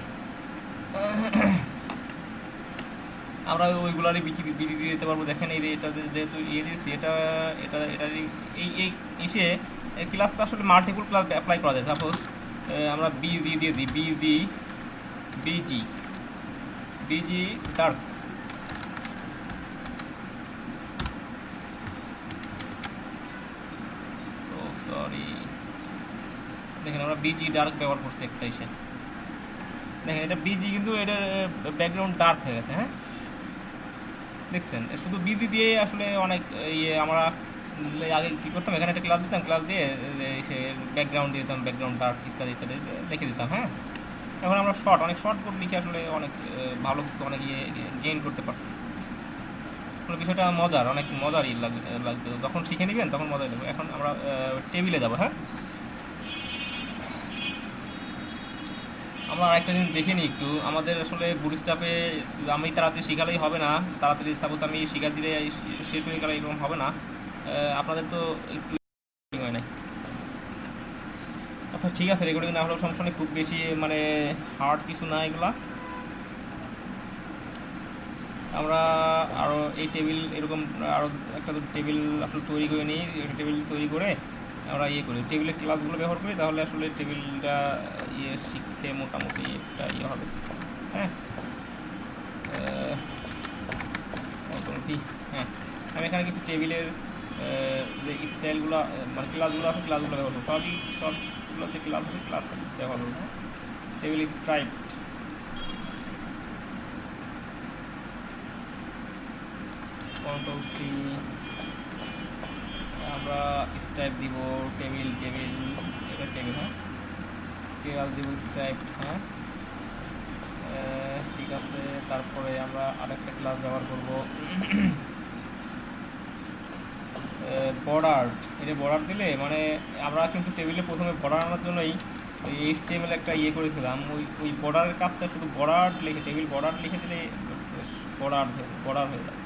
আমরা ওইগুলারই বিজি দিয়ে দিতে পারবো। দেখেন এই এটা যেহেতু ইয়ে দিয়েছি, এটা এই এসে ক্লাসটা আসলে মাল্টিপল ক্লাস অ্যাপ্লাই করা যায়। সাপোজ আমরা বিজি দিয়ে দিই, বিজি ডার্ক, সরি দেখেন আমরা বিজি ডার্ক ব্যবহার করছি একটা এসে, দেখেন এটা বিজি কিন্তু এটা ব্যাকগ্রাউন্ড ডার্ক হয়ে গেছে। হ্যাঁ দেখছেন শুধু বিজি দিয়ে আসলে অনেক ইয়ে আমরা আগে কী করতাম, এখানে একটা ক্লাস দিতাম, ক্লাস দিয়ে সে ব্যাকগ্রাউন্ড দিয়ে দিতাম, ব্যাকগ্রাউন্ড ডার্ক ইত্যাদি দেখে দিতাম। হ্যাঁ এখন আমরা অনেক শর্ট কোড লিখে আসলে অনেক ভালো অনেক ইয়ে গেইন করতে পারতাম। বিষয়টা অনেক মজারই লাগবে যখন শিখে নেবেন, তখন মজাই লাগবে। এখন আমরা টেবিলে যাব। হ্যাঁ আমরা আরেকটা জিনিস দেখে নিই একটু, আমাদের আসলে বুটস্ট্র্যাপে আমি তাড়াতাড়ি শেখালেই হবে না, তাড়াতাড়ি সাপোজ আমি শিখা দিলে শেষ হয়ে গেলে এরকম হবে না। আপনাদের তো একটু হয় নাই, আচ্ছা ঠিক আছে, রেকর্ডিং না হলেও সমস্যা নেই, খুব বেশি মানে হার্ড কিছু না এগুলা। আমরা আরও এই টেবিল এরকম আরও একটা টেবিল আসলে তৈরি করে নিই। টেবিল তৈরি করে আমরা ইয়ে করি, টেবিলের ক্লাসগুলো ব্যবহার করি, তাহলে আসলে টেবিলটা ইয়ে শিখতে মোটামুটি একটা ইয়ে হবে। হ্যাঁ মোটামুটি। হ্যাঁ আমি এখানে কিছু টেবিলের যে স্টাইলগুলো মানে ক্লাসগুলো আছে ক্লাসগুলো ব্যবহার করবো, সবগুলোতে ক্লাস আছে ক্লাস ব্যবহার করবো। টেবিল স্ট্রাইপ, কন্ট্রোল সি, আমরা স্ট্রাইপ দিব, টেবিল এটা টেবিল। হ্যাঁ ক্লাস দিব স্ট্রাইপ। হ্যাঁ ঠিক আছে, তারপরে আমরা আরেকটা ক্লাস ব্যবহার করব বর্ডার। এটা বর্ডার দিলে মানে আমরা কিন্তু টেবিলে প্রথমে বর্ডার আনার জন্যই HTML একটা ইয়ে করেছিলাম, ওই বর্ডারের কাজটা শুধু বর্ডার লিখে, টেবিল বর্ডার লিখে দিলে বর্ডার হয়ে যায়।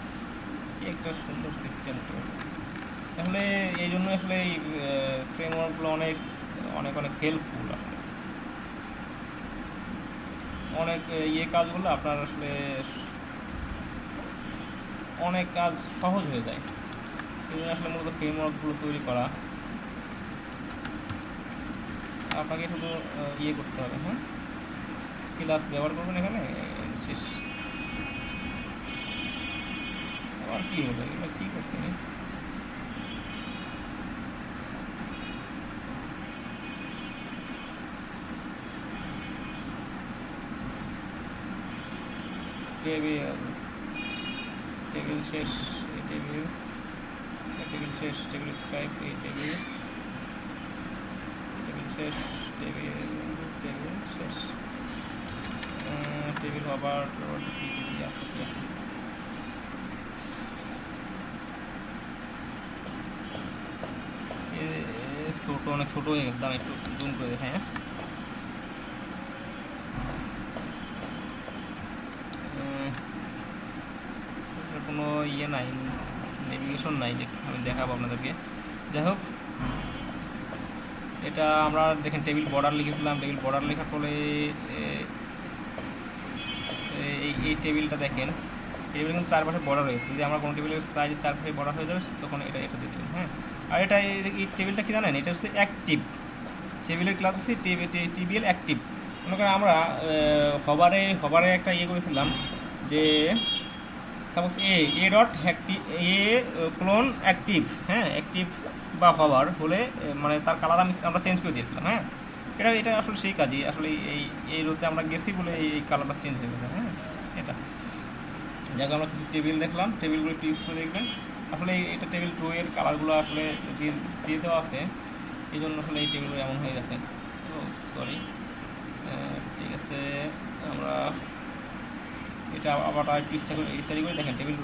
কি একটা সুন্দর সিস্টেম করেছে। তাহলে এই জন্য আসলে এই ফ্রেমওয়ার্কগুলো অনেক অনেক অনেক হেল্পফুল। আসলে অনেক ইয়ে কাজগুলো আপনার আসলে অনেক কাজ সহজ হয়ে যায়। এই জন্য আসলে মূলত ফ্রেমওয়ার্কগুলো তৈরি করা। আপনাকে শুধু ইয়ে করতে হবে। হ্যাঁ ক্লাস ব্যবহার করবেন এখানে, শেষ। আবার কী হলো, এগুলো কী করছেন? টেবিল শেষ, এই টেবিল শেষ, টেবিল স্ক্রাইব, এই টেবিল শেষ, টেবিল শেষ, টেবিল আবার ছোটো, অনেক ছোটো হয়ে গেছে, একটু জুম করে দেখাই। হ্যাঁ কোনো ইয়ে নাই, নেভিগেশন নাই যে আমি দেখাবো আপনাদেরকে। যাই হোক, এটা আমরা দেখেন টেবিল বর্ডার লিখেছিলাম, টেবিল বর্ডার লেখার ফলে এই টেবিলটা দেখেন, টেবিল কিন্তু চারপাশে বর্ডার হয়েছে। যদি আমরা কোনো টেবিলের সাইজের চারপাশে বর্ডার হয়ে যাবে তখন এটা দিয়ে দেবেন। হ্যাঁ আর এটা এই টেবিলটা কি জানেন, এটা হচ্ছে অ্যাক্টিভ টেবিলের ক্লাস হচ্ছে টিবিএল অ্যাক্টিভ। মনে করেন আমরা হবারে একটা ইয়ে করেছিলাম যে suppose A dot clone active. হ্যাঁ অ্যাক্টিভ বা হবার হলে মানে তার কালার আমরা চেঞ্জ করে দিয়েছিলাম। হ্যাঁ এটা আসলে সেই কাজই, আসলে এই রোতে আমরা গেছি বলে এই কালারটা চেঞ্জ হয়ে গেছে। হ্যাঁ এটা যাকে আমরা কিছু টেবিল দেখলাম, টেবিলগুলো একটু ইউজ করে দেখবেন। আসলে এটা টেবিল 2 এর কালারগুলো আসলে দিয়ে দেওয়া আছে, এই জন্য আসলে এই টেবিলগুলো এমন হয়ে গেছে। ও সরি, ঠিক আছে। আমরা এটা আবার একটু স্টাডি করে দেখেন, টেবিল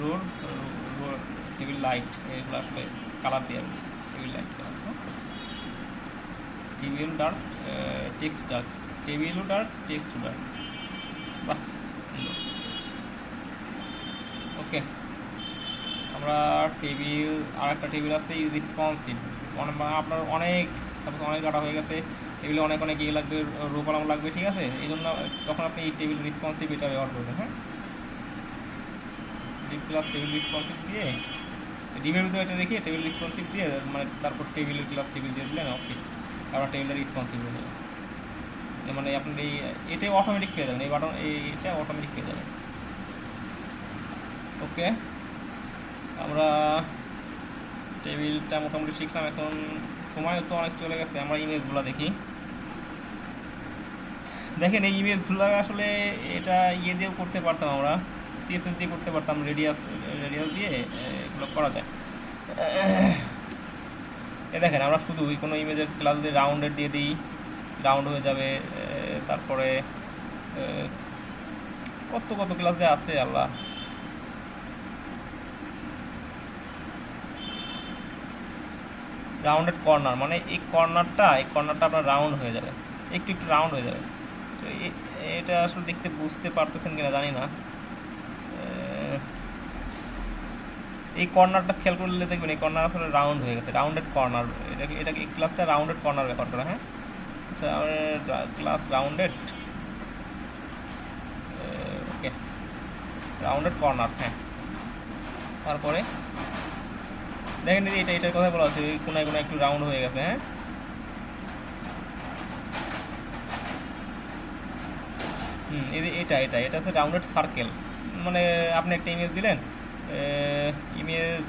টেবিল লাইট, এগুলো আসলে কালার দেওয়া রয়েছে। Table light colour, table dark, text dark, টেবিলও ডার্ক, টেক্সট ডার্ক। বাহ ওকে। আমরা টেবিল আর একটা টেবিল আছে রেসপন্সিভ, আপনার অনেক ডাটা হয়ে গেছে, টেবিলে অনেক ইয়ে লাগবে, রো কলাম লাগবে, ঠিক আছে। এই জন্য তখন আপনি এই টেবিল রেসপন্সিভ এটা ব্যবহার করবেন। হ্যাঁ ক্লাস টেবিল রেসপন্সিভ দিয়ে ডিমের ভিতরে এটা রেখে টেবিল রেসপন্সিভ দিয়ে মানে তারপর টেবিলের ক্লাস টেবিল দিয়ে দিলেন, ওকে। আবার টেবিলটা রেসপন্সিভ হয়ে যাবে, মানে আপনি এটাই অটোমেটিক পেয়ে যাবেন, এটা অটোমেটিক পেয়ে যাবেন। ওকে আমরা টেবিলটা মোটামুটি শিখলাম। এখন সময় তো অনেক চলে গেছে, আমরা ইমেজগুলো দেখি। দেখেন এই ইমেজগুলো আসলে এটা ইয়ে দিয়েও করতে পারতাম, আমরা CSS দিয়ে করতে পারতাম, রেডিয়াস দিয়ে এগুলো করা যায়। এ দেখেন আমরা শুধু কোনো ইমেজের ক্লাস দিয়ে রাউন্ডেড দিয়ে দিই, রাউন্ড হয়ে যাবে। তারপরে কত ক্লাস যে আছে আল্লাহ। রাউন্ডেড কর্নার মানে এই কর্নারটা আপনার রাউন্ড হয়ে যাবে, একটু রাউন্ড হয়ে যাবে। তো এটা আসলে দেখতে বুঝতে পারতেছেন কিনা জানি না। এই কর্নারটা খেয়াল করলে দেখবেন এই কর্নার আসলে রাউন্ড হয়ে গেছে, রাউন্ডেড কর্নার। এটা এই ক্লাসটা রাউন্ডেড কর্নার ব্যাপার করা। হ্যাঁ আচ্ছা ক্লাস রাউন্ডেড, ওকে রাউন্ডেড কর্নার, হ্যাঁ। তারপরে দেখেন দিদি এটার কথা বলা হচ্ছে, কোনায় কোনায় একটু রাউন্ড হয়ে গেছে, হ্যাঁ। এটা এটা এটা হচ্ছে রাউন্ডেড সার্কেল। মানে আপনি একটা ইমেজ দিলেন, ইমেজ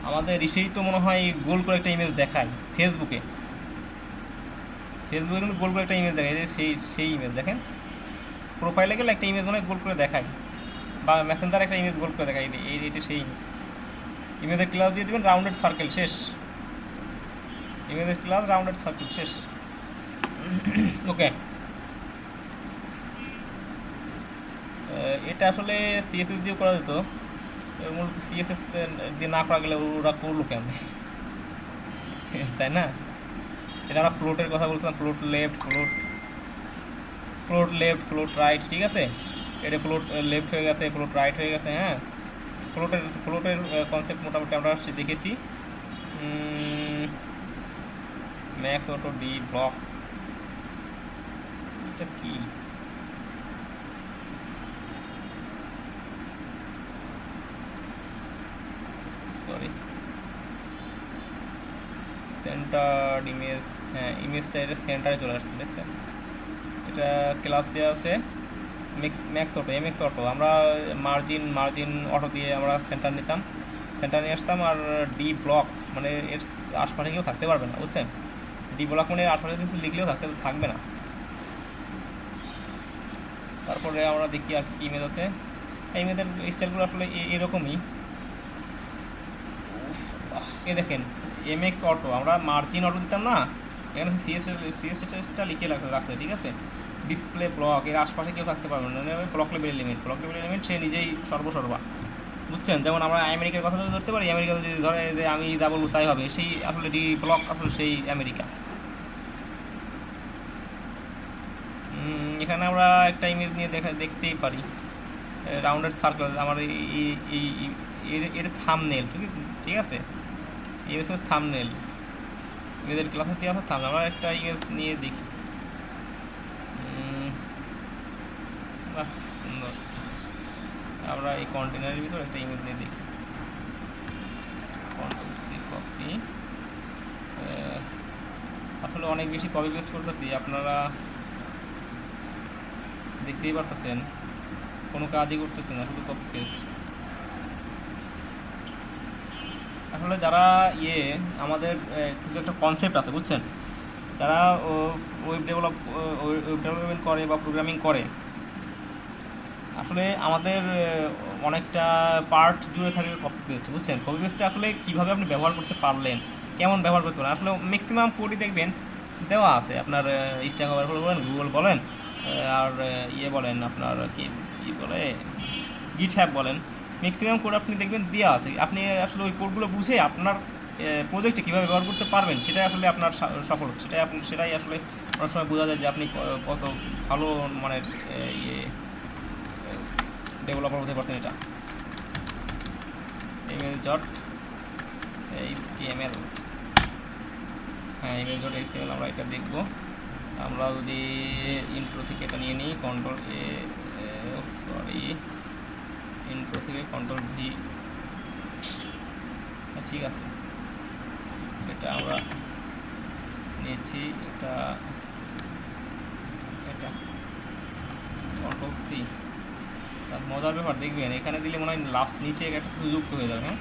আমাদের ইসেই তো মনে হয় গোল করে একটা ইমেজ দেখায় ফেসবুকে কিন্তু গোল করে একটা ইমেজ দেখায়, সেই ইমেজ দেখেন, প্রোফাইলে গেলে একটা ইমেজ মনে হয় গোল করে দেখায়, বা মেসেঞ্জার একটা ইমেজ গোল করে দেখায়, এটা সেই ইমেজের ক্লাস দিয়ে দেবেন রাউন্ডেড সার্কেল, শেষ। ইমেজের ক্লাস রাউন্ডেড সার্কেল, শেষ। ওকে, এটা আসলে সিএসএস দিয়ে করা যেত, মূলত সিএসএস দিয়ে না করা গেলে ওরা করলো কেন, তাই না? এটা আমরা ফ্লোটের কথা বলছিলাম, ফ্লোট লেফট, ফ্লোট রাইট, ঠিক আছে। এটা ফ্লোট লেফট হয়ে গেছে, ফ্লোট রাইট হয়ে গেছে, হ্যাঁ। ফ্লোটের কনসেপ্ট মোটামুটি আমরা দেখেছি। ম্যাক্স অটো ডি ব্লক, এটা কি? সরি, সেন্টার ইমেজ, হ্যাঁ ইমেজটা এটা সেন্টারে চলে আসছে, দেখছেন? এটা ক্লাস দেওয়া আছে ম্যাক্স অটো, এমএক্স অটো। আমরা মার্জিন অটো দিয়ে আমরা সেন্টার নিতাম, সেন্টার নিয়ে আসতাম। আর ডি ব্লক মানে এর আশপাশে কেউ থাকতে পারবে না, বুঝছেন? ডি ব্লক মানে আশপাশে কিছু লিখলেও থাকবে না। তারপরে আমরা দেখি আর কি ইমেজ আছে। এই ইমেজের স্টাইলগুলো আসলে এরকমই। এ দেখেন এমএক্স অটো, আমরা মার্জিন অটো দিতাম না, এখানে সিএসএসটা লিখে রাখছে, ঠিক আছে। ডিসপ্লে ব্লক, এর আশপাশে কেউ থাকতে পারবে না, ব্লক লেভেল এলিমেন্ট সে নিজেই সর্বসর্বা, বুঝছেন? যেমন আমরা আমেরিকার কথা যদি ধরতে পারি, আমেরিকাতে যদি ধরে যে আমি যা বলবো তাই হবে, সেই আসলে ডি ব্লক আসলে সেই আমেরিকা। এখানে আমরা একটা ইমেজ নিয়ে দেখতেই পারি, রাউন্ডেড সার্কেল। আমার এর থাম্বনেল, ঠিক আছে, এই হচ্ছে থাম্বনেল, ইমেজের ক্লাসে দেওয়া আছে থাম্বনেল। আমরা একটা ইমেজ নিয়ে দেখি, বাহ সুন্দর। আমরা এই কন্টেনারের ভিতর একটা ইমেজ নিয়ে দেখি, কন্ট্রোল সি কপি। আসলে অনেক বেশি কপি পেস্ট করতেছি, আপনারা দেখতেই পারতেছেন, কোনো কাজই করতেছে না, শুধু কপি পেস্ট। আসলে যারা আমাদের কিছু একটা কনসেপ্ট আছে, বুঝছেন? যারা ওয়েব ডেভেলপমেন্ট করে বা প্রোগ্রামিং করে, আসলে আমাদের অনেকটা পার্ট জুড়ে থাকে কপি পেস্ট, বুঝছেন? কপি পেস্টটা আসলে কীভাবে আপনি ব্যবহার করতে পারলেন, কেমন ব্যবহার করতে পারেন, আসলে ম্যাক্সিমাম কোডই দেখবেন দেওয়া আছে। আপনার স্ট্যাক ওভারফ্লো বলেন, গুগল বলেন, আর বলেন আপনার কি বলে গিটহ্যাব বলেন, ম্যাক্সিমাম কোড আপনি দেখবেন দেওয়া আছে। আপনি আসলে ওই কোডগুলো বুঝে আপনার প্রজেক্টে কীভাবে ব্যবহার করতে পারবেন, সেটাই আসলে আপনার সফল, সেটাই আসলে অনেক সময় বোঝা যায় যে আপনি কত ভালো মানে ডেভেলপার হতে পারতেন। এটা image.html, হ্যাঁ image.html আমরা এটা দেখব। আমরা যদি ইন্ট্রো থেকে এটা নিয়ে নিই, ইন্ট্রো থেকে কন্ট্রোল ভি, ঠিক আছে, এটা আমরা নিয়েছি। এটা কন্ট্রোল সি। মজার ব্যাপার দেখবেন, এখানে দিলে মনে হয় লাস্ট নিচে একটা যুক্ত হয়ে যাবে, হ্যাঁ।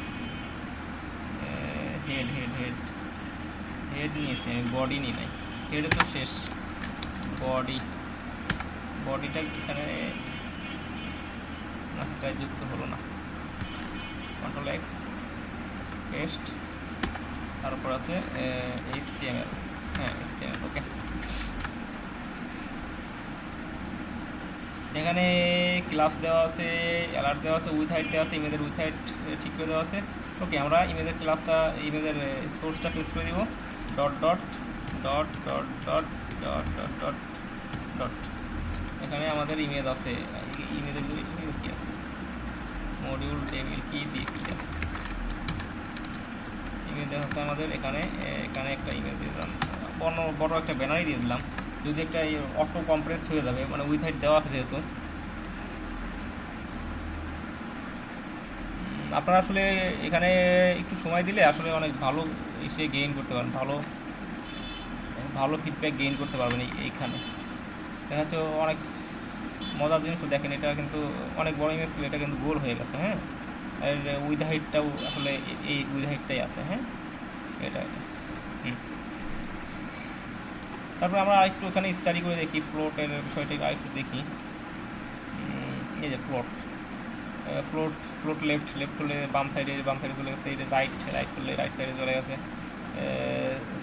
হেড নিয়েছি আমি, বডি নিই নাই, হেডে তো শেষ। বডিটা এখানে যুক্ত হলো না, কন্ট্রোল এক্স পেস্ট, তারপর আছে HTML, হ্যাঁ HTML, ওকে। এখানে ক্লাস দেওয়া আছে, অ্যালার্ট দেওয়া আছে, উইথ হাইট দেওয়া আছে, ইমেজের উইথ হাইট ঠিক করে দেওয়া আছে। ওকে, আমরা ইমেজের ক্লাসটা, ইমেজের সোর্সটা চেঞ্জ করে দিব, dot dot dot dot dot dot dot dot dot. এখানে আমাদের ইমেজ আছে, ইমেজের কি আছে, মডিউল টেবিল কি দিয়ে কি আছে, ইমেজ দেখাচ্ছে আমাদের। এখানে একটা ইমেজ দিলাম, বড় একটা ব্যানারই দিয়ে দিলাম, যদি একটা অটো কম্প্রেসড হয়ে যাবে, মানে উইথ হাইট দেওয়া আছে যেহেতু। আপনারা আসলে এখানে একটু সময় দিলে আসলে অনেক ভালো এসে গেইন করতে পারেন, ভালো ভালো ফিডব্যাক গেইন করতে পারবেন এইখানে। দেখা যাচ্ছে অনেক মজার জিনিস তো দেখেন, এটা কিন্তু অনেক বড় ইমেজ ছিল, এটা কিন্তু গোল হয়ে গেছে। হ্যাঁ, আর উইথ হাইটটাও আসলে এই উইথ হাইটটাই আছে। হ্যাঁ, এটা তারপরে আমরা আরেকটু এখানে স্টাডি করে দেখি ফ্লোটের বিষয়টা আরেকটু দেখি। এই যে ফ্লোট ফ্লোট ফ্লোট লেফট করলে বাম সাইডে চলে গেছে, এই যে রাইট করলে রাইট সাইডে চলে গেছে।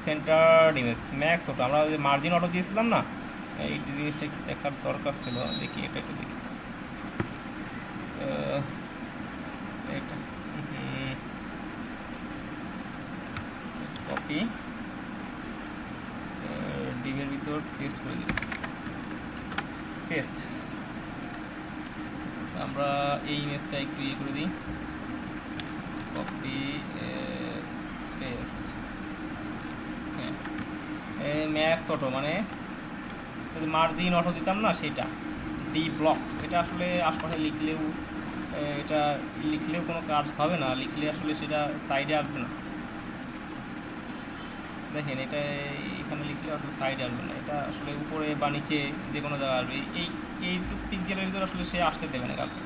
সেন্টার ইমেজ ম্যাক্স অটো, আমরা যে মার্জিন অটো দিয়েছিলাম না, এই জিনিসটা একটু দেখার দরকার ছিল। দেখি এটা একটু দেখি, এটা কপি ডিমের ভিতর পেস্ট করে দিই, পেস্ট। আমরা এই ইমেজটা একটু ইয়ে করে দিই, কপি পেস্ট। হ্যাঁ, ম্যাক্স অটো মানে যদি মার্জিন অটো দিতাম না সেটা ডি ব্লক, এটা আসলে আশপাশে লিখলেও কোনো কাজ হবে না, লিখলে আসলে সেটা সাইডে আসবে না। দেখেন এটা এখানে লিখলে আসলে সাইডে আসবে না, এটা আসলে উপরে বা নিচে যে কোনো জায়গায় আসবে। এইটুক পিক্সেলের ভিতরে আসলে সে আসতে দেবে না কাউকে,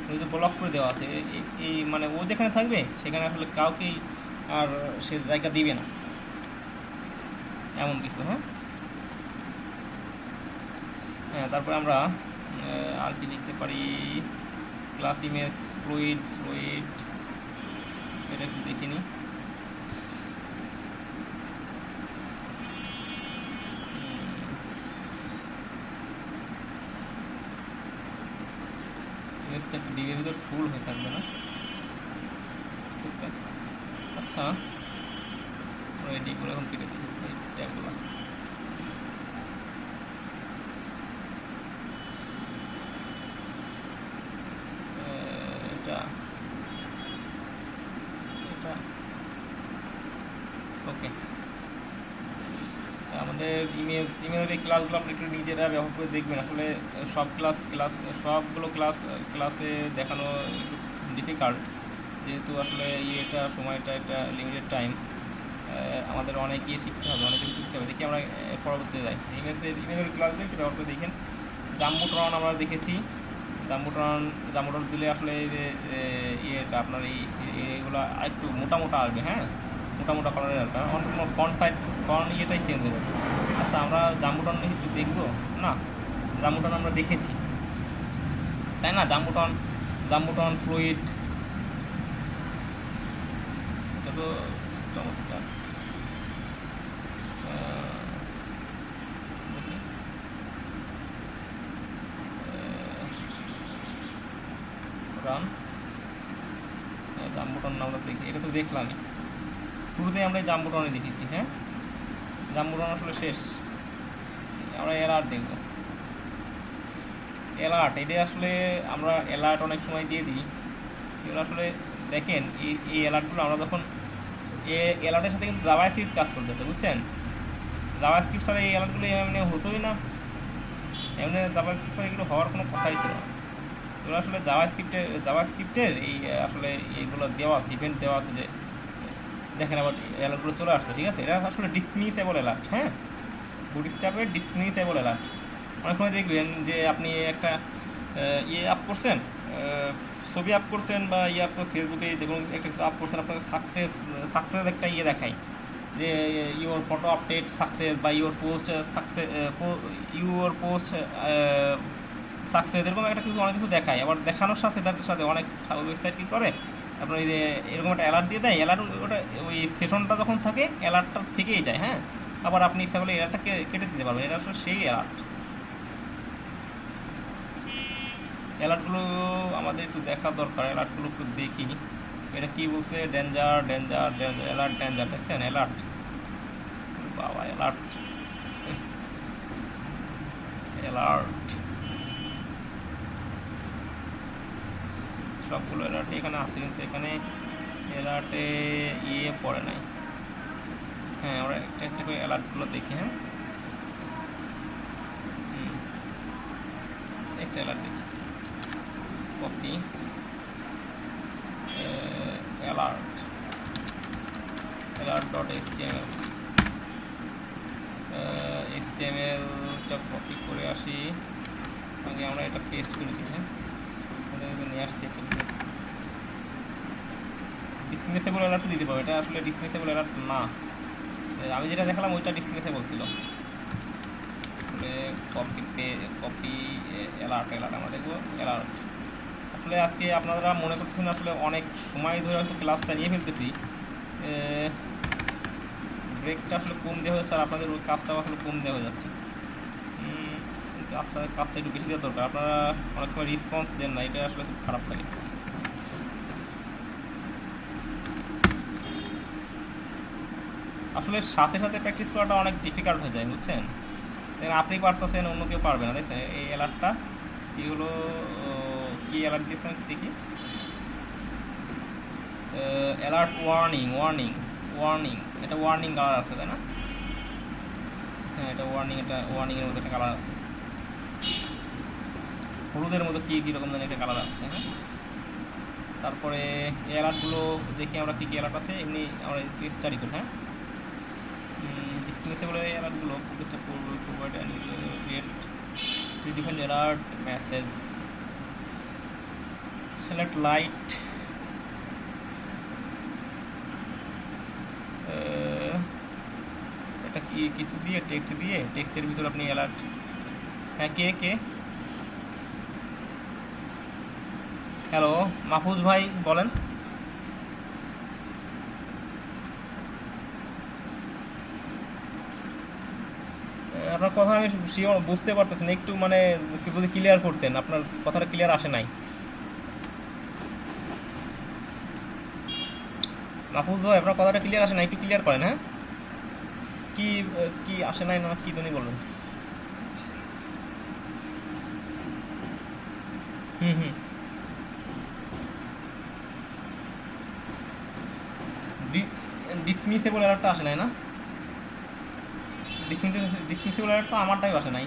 যদি ব্লক করে দেওয়া আছে এই মানে ও যেখানে থাকবে সেখানে আসলে কাউকেই আর সে জায়গা দিবে না, এমন কিছু। হ্যাঁ, তারপরে আমরা আর কি লিখতে পারি, ক্লাস ইমেজ ফ্লুইড এটা একটু দেখে নিই। ইমেজটা একটু ডিবের ভিতর ফুল হয়ে থাকবে না, ঠিক আছে? আচ্ছা, আমরা এই ডিগুলো এখন কেটে দিই, এই ট্যাগুলো। ওকে, আমাদের ইমেজের এই ক্লাসগুলো আপনি একটু নিজেরা ব্যবহার করে দেখবেন। আসলে সবগুলো ক্লাসে দেখানো একটু ডিফিকাল্ট, যেহেতু আসলে সময়টা একটা লিমিটেড টাইম, আমাদের অনেক শিখতে হবে, অনেক কিছু শিখতে হবে। দেখি আমরা পরবর্তীতে যাই, ইমেজের ক্লাসগুলো একটু ব্যবহার করে দেখেন। জাম্বুট্রন আমরা দেখেছি, জাম্বুট্রন দিলে আসলে এই যে ইয়েটা আপনার এইগুলো একটু মোটা আসবে। হ্যাঁ, মোটা কালারের একটা ফন্ট ইয়েটাই চেঞ্জ হয়ে যাবে। আচ্ছা, আমরা জাম্বুটন একটু দেখবো না? জাম্বুটন আমরা দেখেছি, তাই না? জাম্বুটন ফ্লুইড, এটা তো চমৎকার। জাম্বুটন আমরা দেখি, এটা তো দেখলামই, শুরুতেই আমরা এই জাম্বুটনে দেখেছি। হ্যাঁ, জাম্বুটন আসলে শেষ, আমরা অ্যালার্ট দেখব। অ্যালার্ট, এটা আসলে আমরা অ্যালার্ট অনেক সময় দিয়ে দিই, এগুলো আসলে দেখেন এই অ্যালার্টগুলো আমরা যখন অ্যালার্টের সাথে কিন্তু জাভাস্ক্রিপ্ট কাজ করতে হতো, বুঝছেন? জাভাস্ক্রিপ্ট ছাড়া এই অ্যালার্টগুলো এমনি হতোই না, এমনি জাভাস্ক্রিপ্ট ছাড়া এগুলো হওয়ার কোনো কথাই ছিল না। এগুলো আসলে জাভাস্ক্রিপ্টের এই আসলে এইগুলো দেওয়া আছে, ইভেন্ট দেওয়া আছে, যে দেখেন আবার অ্যালার্টগুলো চলে আসছে। ঠিক আছে, এটা আসলে ডিসমিসেবল অ্যালার্ট। হ্যাঁ, বুটস্ট্র্যাপের ডিসমিসেবল অ্যালার্ট। অনেক সময় দেখবেন যে আপনি একটা আপ করছেন, ছবি আপ করছেন বা ফেসবুকে যে কোনো একটা কিছু আপ করছেন, আপনার সাকসেস একটা দেখায় যে ইউর ফটো আপডেট সাকসেস বা ইউর পোস্ট সাকসেস, এরকম একটা কিছু অনেক কিছু দেখায়। আবার দেখানোর সাথে অনেক ওয়েবসাইট কী করে, আপনার এই যে এরকম একটা অ্যালার্ট দিয়ে দেয়, অ্যালার্ট ওটা ওই সেশনটা যখন থাকে অ্যালার্টটা থেকেই যায়। হ্যাঁ, আবার আপনি ইচ্ছা করলে অ্যালার্টটাকে কেটে দিতে পারবেন, এটা আসলে সেই অ্যালার্টগুলো আমাদের একটু দেখা দরকার। অ্যালার্টগুলো একটু দেখি, এটা কী বলছে, ডেঞ্জার অ্যালার্ট, ডেঞ্জার, দেখছেন? অ্যালার্ট, বাবা, অ্যালার্ট সবগুলো অ্যালার্ট এখানে আছে, কিন্তু এখানে অ্যালার্টে পড়ে নাই। হ্যাঁ, আমরা একটা একটা করে অ্যালার্টগুলো দেখি। হ্যাঁ, একটা অ্যালার্ট দেখি, কপি অ্যালার্ট alert.html HTML-টা কপি করে আসি, আগে আমরা এটা পেস্ট করে দিই। হ্যাঁ, নিয়ে আসছি একটা ডিসমিসেবল অ্যালার্ট দিতে পারবো। এটা আসলে ডিসমিসেবল অ্যালার্ট না, আমি যেটা দেখালাম ওইটা ডিসমিসেবল ছিল। কপি অ্যালার্ট আমরা দেখবো অ্যালার্ট। আসলে আজকে আপনারা মনে করতেছেন আসলে অনেক সময় ধরে হয়তো ক্লাসটা নিয়ে ফেলতেছি, ব্রেকটা আসলে কম দেওয়া যাচ্ছে আর আপনাদের ওই কাজটাও আসলে কম দেওয়া যাচ্ছে। কিন্তু আপনাদের কাজটা একটু বেশি দেওয়া দরকার, আপনারা অনেক সময় রেসপন্স দেন না, এটা আসলে খুব খারাপ লাগে। আসলে সাথে সাথে প্র্যাকটিস করাটা অনেক ডিফিকাল্ট হয়ে যায়, বুঝছেন? আপনি পারতেছেন, অন্য কেউ পারবে না। দেখছেন এই অ্যালার্টটা কি হলো, কি অ্যালার্ট দিয়েছেন দেখি, অ্যালার্ট ওয়ার্নিং, এটা ওয়ার্নিং কালার আছে, তাই না? হ্যাঁ, এটা ওয়ার্নিংয়ের মধ্যে একটা কালার আছে, হলুদের মতো কি কীরকম যেন একটা কালার আছে। হ্যাঁ, তারপরে এই অ্যালার্টগুলো দেখি আমরা কী অ্যালার্ট আছে, এমনি আমরা স্টাডি করি। হ্যাঁ, ডিসমিসেবল অ্যালার্টগুলো provide and predefined alert message alert light, এটা কি কিছু দিয়ে টেক্সটের ভিতর আপনি অ্যালার্ট। হ্যাঁ, কে হ্যালো মাহফুজ ভাই বলেন। আপনার কথা আমি শিওর বুঝতে পারতেছি না, একটু মানে যদি ক্লিয়ার করতেন, আপনার কথাটা ক্লিয়ার আসে নাই। মাহফুজ ভাই আপনার কথাটা ক্লিয়ার আসে না, একটু ক্লিয়ার করেন। হ্যাঁ, কি আসে নাই না, কি জানি বলবেন। ডিসমিসেবল অ্যালার্টটা আসে নাই না, ডিসমিসেবল অ্যালার্ট তো আমারটাই আসে নাই।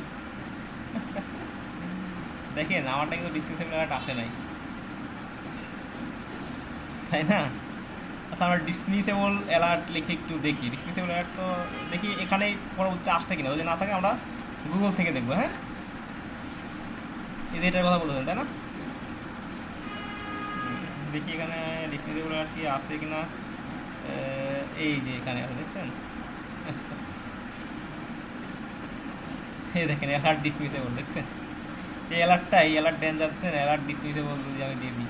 দেখেন আমারটা কিন্তু ডিসমিসেবল অ্যালার্ট আসে নাই, তাই না? আচ্ছা, আমরা ডিসমিসেবল অ্যালার্ট লিখে একটু দেখি, ডিসমিসেবল অ্যালার্ট তো দেখি এখানে পরবর্তীতে আসছে কিনা, যদি না থাকে আমরা গুগল থেকে দেখবো। হ্যাঁ, এই যে এটার কথা বলতেছেন, তাই না? দেখি এখানে ডিসমিসেবল অ্যালার্ট কি আছে কিনা, এই যে এখানে আছে, দেখছেন? এই দেখেন অ্যালার্ট ডিসমিসেবল, দেখছেন? এই অ্যালার্ট ডেঞ্জার, দেখছেন? অ্যালার্ট ডিসমিসেবল যদি আমি দিয়ে দিই,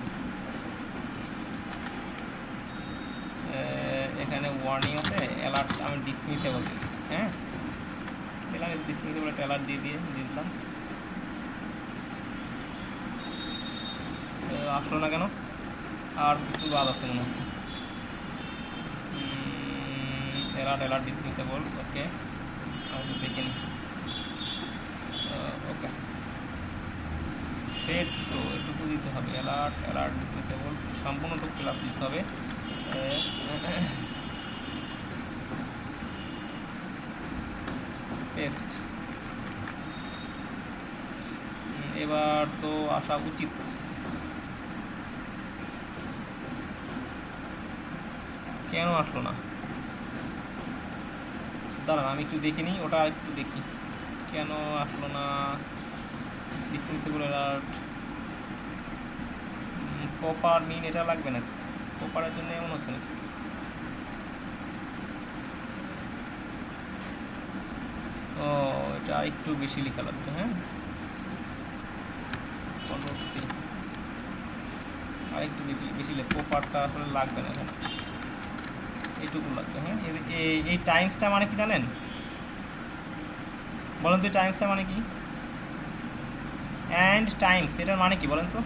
এখানে ওয়ার্নিং আছে, অ্যালার্ট আমি ডিসমিসেবল দিই। হ্যাঁ, দিলাম ডিসমিসেবল একটা অ্যালার্ট দিয়ে দিলাম, আসলো না কেন? আর কিছু বাদ আছে মনে হচ্ছে। অ্যালার্ট ডিসমিসেবল, ওকে, আমি দেখে নিই। ওকে, সেট শো এটুকু দিতে হবে, অ্যালার্ট ডিসমিসেবল সম্পূর্ণটুকু ক্লাস দিতে হবে। পেস্ট, এবার তো আসা উচিত। কেন আসলো না? দাঁড়ান আমি একটু দেখে নিই, ওটা একটু দেখি কেন আসলো না। ডিসমিসেবল অ্যালার্ট, প্রপার মিন এটা লাগবে না, প্রপারের জন্য এমন হচ্ছে না। ও, এটা একটু বেশি লেখা লাগবে। হ্যাঁ, আর একটু বেশি প্রপারটা আসলে লাগবে না, এখানে এইটুকু লাগবে। হ্যাঁ, এই টাইমসটা মানে কি জানেন? বলেন তো টাইমসটা মানে কি? অ্যান্ড টাইমস এটার মানে কি বলেন তো?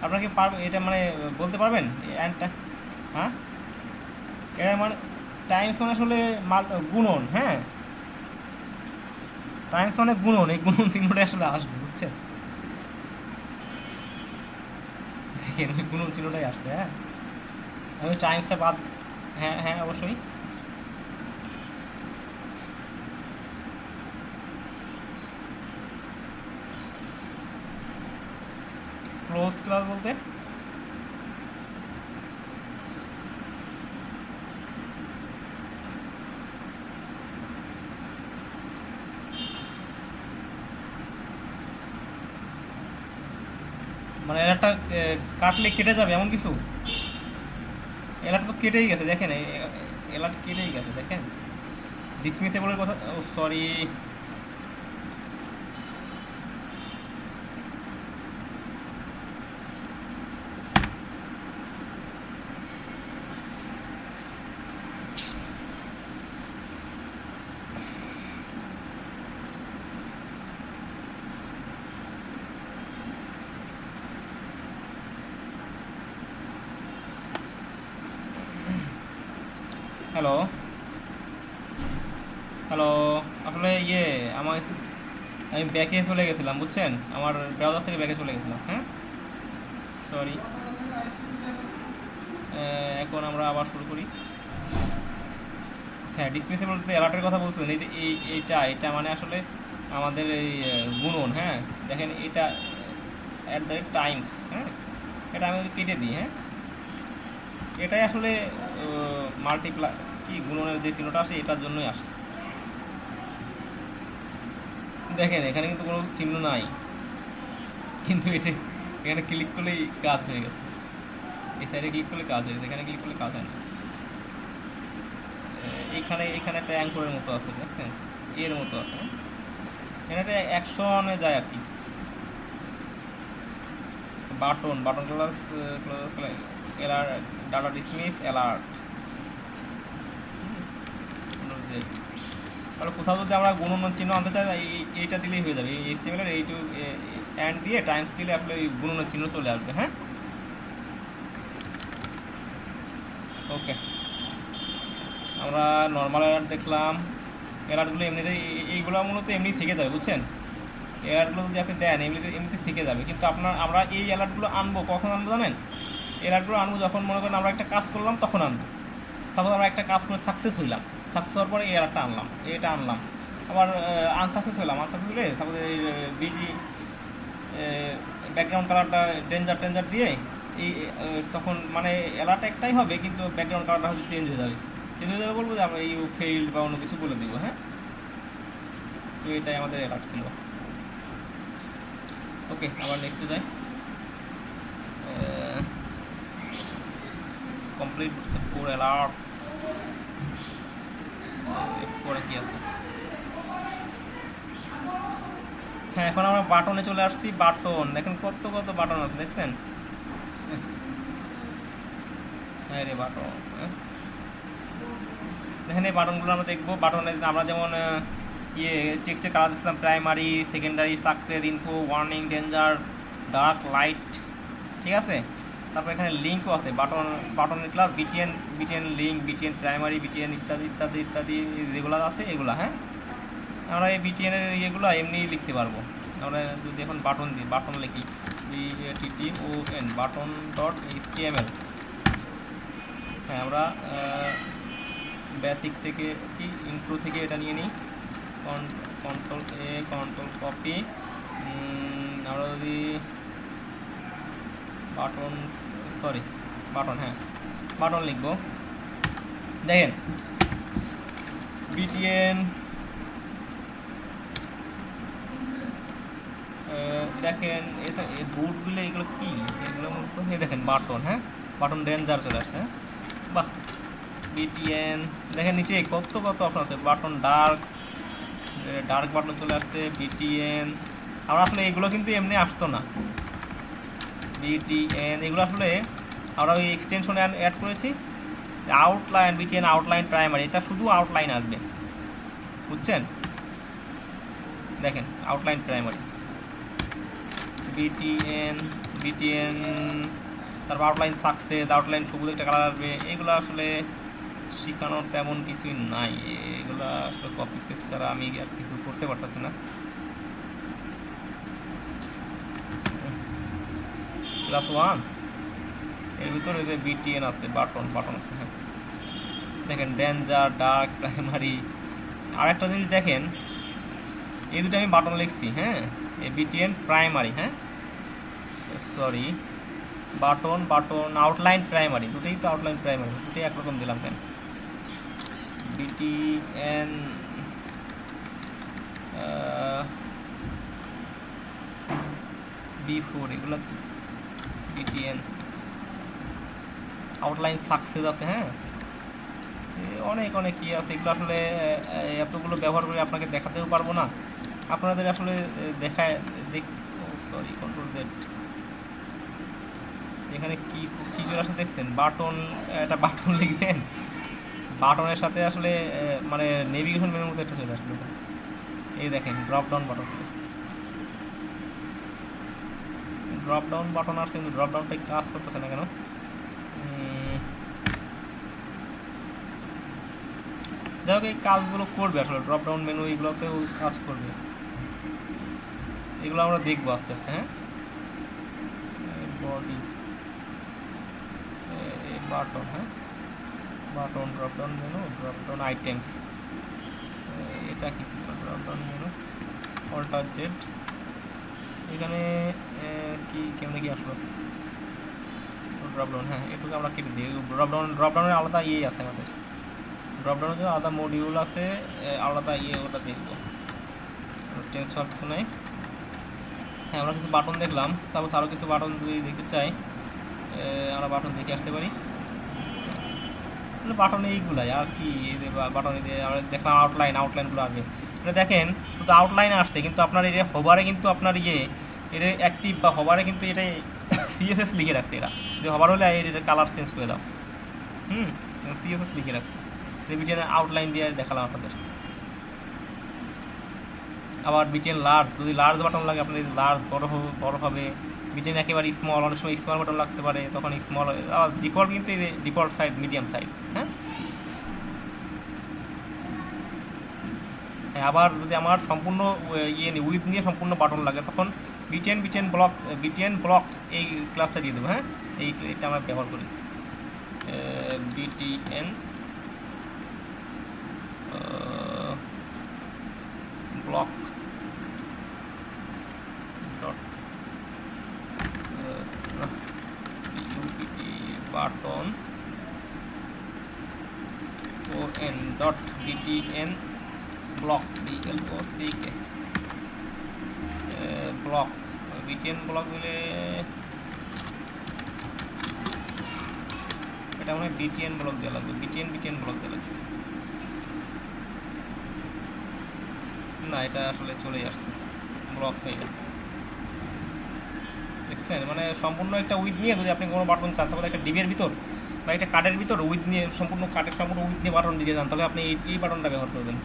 আপনাকে এটা মানে বলতে পারবেন অ্যান্ডটা? হ্যাঁ, এটা মানে টাইমস মানে আসলে গুণন। হ্যাঁ, টাইমস মানে গুণন, এই গুণন চিহ্নটা আসলে আসবে, বুঝছেন? দেখেন ওই গুণন চিহ্নটাই আসবে। হ্যাঁ, আমি টাইমসটা বাদ, হ্যাঁ হ্যাঁ অবশ্যই। ক্লোজ ক্লাস বলতে মানে এলাটা কাটলে কেটে যাবে এমন কিছু? এলাটা তো কেটেই গেছে দেখেন, এলাটা কেটেই গেছে দেখেন। ডিসমিসেবলের কথা, ও সরি। হ্যালো হ্যালো, আসলে আমার আমি ব্যাকে চলে গেছিলাম বুঝছেন, আমার ব্রাউজার থেকে ব্যাকে চলে গেছিলাম। হ্যাঁ সরি। এখন আমরা আবার শুরু করি। হ্যাঁ, ডিসমিসেবল যে অ্যালার্টের কথা বলছিলেন, এই যে এইটা মানে আসলে আমাদের এই গুণন। হ্যাঁ দেখেন, এটা অ্যাট দ্য রেট টাইমস। হ্যাঁ, এটা আমি যদি কেটে দিই, হ্যাঁ এটাই আসলে মাল্টিপ্লাই কি গুণনের যে চিহ্নটা আসে এটার জন্যই আসে। দেখেন এখানে কিন্তু কোনো চিহ্ন নাই, কিন্তু এটা এখানে ক্লিক করলেই কাজ হয়ে গেছে। এই সাইডে ক্লিক করলে কাজ হয়ে গেছে, এখানে ক্লিক করলে কাজ হয় না। এখানে এখানে একটা অ্যাঙ্করের মতো আছে দেখছেন, এর মতো আছে। এখানে একটা অ্যাকশনে যায় আর কি। Button button class alert, data dismiss alert. তাহলে কোথাও যদি আমরা গুণন চিহ্ন আনতে চাই, এইটা দিলেই হয়ে যাবে। এই এইচটিএমএল এর এইটু অ্যান্ড দিয়ে টাইমস দিলে আপনার এই গুণনের চিহ্ন চলে আসবে। হ্যাঁ ওকে, আমরা নর্মাল অ্যালার্ট দেখলাম। অ্যালার্টগুলো এমনিতেই এইগুলো মূলত এমনি থেকে যাবে বুঝছেন। অ্যালার্টগুলো যদি আপনি দেন এমনিতে থেকে যাবে, কিন্তু আমরা এই অ্যালার্টগুলো আনবো কখন আনবো জানেন? অ্যালার্টগুলো আনবো যখন মনে করেন আমরা একটা কাজ করলাম তখন আনবো। সাপোজ আমরা একটা কাজ করে সাকসেস হইলাম, সাকসেস হওয়ার পরে এই অ্যালার্টটা আনলাম, এটা আনলাম। আবার আনসাকসেস হলাম, আনসাকসেস হলে সাপোজ এই বিজি ব্যাকগ্রাউন্ড কালারটা ডেঞ্জার দিয়ে এই তখন মানে অ্যালার্ট একটাই হবে, কিন্তু ব্যাকগ্রাউন্ড কালারটা হচ্ছে চেঞ্জ হয়ে যাবে। চেঞ্জ হয়ে যাবে বলবো যে আমরা এই ফেইল্ড বা অন্য কিছু বলে দেবো। হ্যাঁ, তো এটাই আমাদের অ্যালার্ট ছিল। ওকে, আবার নেক্সটে যাই। কমপ্লিট পুরো অ্যালার্ট। পরে কি আছে? হ্যাঁ, এখন আমরা বাটনে চলে আসছি। বাটন দেখেন, কত কত বাটন আছে দেখছেন। হ্যাঁ রে বাটন, দেখেন এই বাটনগুলো আমরা দেখবো। বাটনে আমরা যেমন টেক্সটে কালার দিচ্ছিলাম, primary, secondary, success, info, warning, danger, dark, light, ঠিক আছে। তারপর এখানে লিঙ্কও আছে। বাটনের class BTN link, BTN primary, BTN ইত্যাদি ইত্যাদি ইত্যাদি যেগুলো আছে এগুলা। হ্যাঁ, আমরা এই বিটিএনের ইয়েগুলো এমনি লিখতে পারবো। আমরা যদি এখন বাটন দিই, বাটন লিখি BATTON, বাটন ডট HTML। হ্যাঁ, আমরা বেসিক থেকে কি ইন্ট্রো থেকে এটা নিয়ে নিই। Control A, control copy. আমরা যদি বাটন, হ্যাঁ বাটন লিখবো। দেখেন বিটিএন, দেখেন এটা বুটগুলো এগুলো কি, এগুলো মূলত দেখেন বাটন। হ্যাঁ, বাটন ডেঞ্জার চলে আসছে। হ্যাঁ বাহ, বিটিএন দেখেন নিচে কত কত অপশন আছে। বাটন ডার্ক বাটন চলে আসছে। বিটিএন আমরা আসলে এগুলো কিন্তু এমনি আসতো না। বিটিএন এগুলো আসলে আমরা ওই এক্সটেনশনে অ্যাড করেছি। আউটলাইন, বিটিএন আউটলাইন প্রাইমারি, এটা শুধু আউটলাইন আসবে বুঝছেন। দেখেন আউটলাইন প্রাইমারি, বিটিএন তারপর আউটলাইন সাকসেস, আউটলাইন সবুজ একটা কালার আসবে। এগুলো আসলে শেখানোর তেমন কিছুই নাই, এগুলো আসলে কপি পেস্ট ছাড়া আমি আর কিছু করতে পারতেছি না। ক্লাস 1 এর ভিতরে যে বিটিএন আছে, বাটন আছে। হ্যাঁ দেখেন ডেঞ্জার, ডার্ক, প্রাইমারি। আর একটা জিনিস দেখেন, এই দুটো আমি বাটন লিখছি, হ্যাঁ, এই বিটিএন প্রাইমারি, হ্যাঁ সরি, বাটন আউটলাইন প্রাইমারি, দুটোই তো আউটলাইন প্রাইমারি, দুটোই একরকম দিলাম কেন? বিটিএন B4 এগুলো বিটিএন আউটলাইন সাকসেস আছে, হ্যাঁ, অনেক অনেক কি আছে, এগুলো আসলে এতগুলো ব্যবহার করে আপনাকে দেখাতেও পারবো না, আপনাদের আসলে দেখায় সরি কন্ট্রোল জেড, এখানে কি কি চলে আসে দেখছেন, বাটন, একটা বাটন লিখবেন, বাটনের সাথে আসলে মানে নেভিগেশন মেনুর মতো একটা চলে আসবে, এই দেখেন drop down button, drop down button আসছে কিন্তু ড্রপ ডাউনটা কাজ করতেছে না কেন? যাই হোক, এই কাজগুলো করবে আসলে, ড্রপ ডাউন মেনু এগুলোতেও কাজ করবে, এগুলো আমরা দেখবো আস্তে আস্তে, হ্যাঁ। বডি, বাটন, হ্যাঁ, button, drop down menu, drop down items, এটা কি ছিল, drop down menu, alter Z, এখানে কি কেমনে কি আসলো, ড্রপ ডাউন, হ্যাঁ এটুকু আমরা কেটে দিই, ড্রপ ডাউনের আলাদা ইয়ে আছে আমাদের, ড্রপ ডাউনের জন্য আলাদা মডিউল আছে, আলাদা ইয়ে, ওটা দেখবো, চেঞ্জ হওয়ার কিছু নাই। হ্যাঁ, আমরা কিছু বাটন দেখলাম, সাপোজ আরও কিছু বাটন যদি দেখতে চাই, আমরা বাটন দেখে আসতে পারি, বাটন এইগুলাই আর কি, বাটন আমরা দেখলাম আউটলাইনগুলো আগে, এটা দেখেন শুধু আউটলাইন আসছে, কিন্তু আপনার এটা হোভারে কিন্তু আপনার এটা অ্যাক্টিভ বা হোভারে কিন্তু এটা সিএসএস লিখে রাখছে, এরা যে হোভার হলে এটা কালার চেঞ্জ করে দাও, সিএসএস লিখে রাখছে, বিটিএন আউটলাইন দিয়ে দেখালাম আপনাদের। আবার বিটিএন লার্জ, যদি লার্জ বাটন লাগে আপনার লার্জ বড় হবে, বিটিএন একেবারে স্মল, অনেক সময় স্মল বাটন লাগতে পারে, তখন স্মল, ডিফল্ট কিন্তু এই ডিফল্ট সাইজ মিডিয়াম সাইজ, হ্যাঁ। হ্যাঁ, আবার যদি আমার সম্পূর্ণ উইথ নিয়ে সম্পূর্ণ বাটন লাগে, তখন বিটিএন ব্লক এই ক্লাসটা দিয়ে দেবো, হ্যাঁ, এইটা আমরা ব্যবহার করি, BTN block button btn block block BTN block দিলে এটা মনে হয় বিটিএন ব্লক দেওয়া লাগবে, বিটিএন ব্লক দেওয়া লাগবে, না এটা আসলে চলেই আসছে, ব্লক হয়ে গেছে, দেখছেন, মানে সম্পূর্ণ একটা উইথ নিয়ে যদি আপনি কোনো বাটন চান, তাহলে একটা ডিবের ভিতর বা একটা কার্ডের ভিতর উইথ নিয়ে সম্পূর্ণ উইথ নিয়ে বাটন দিতে চান, তাহলে আপনি এই বাটনটা ব্যবহার করবেন।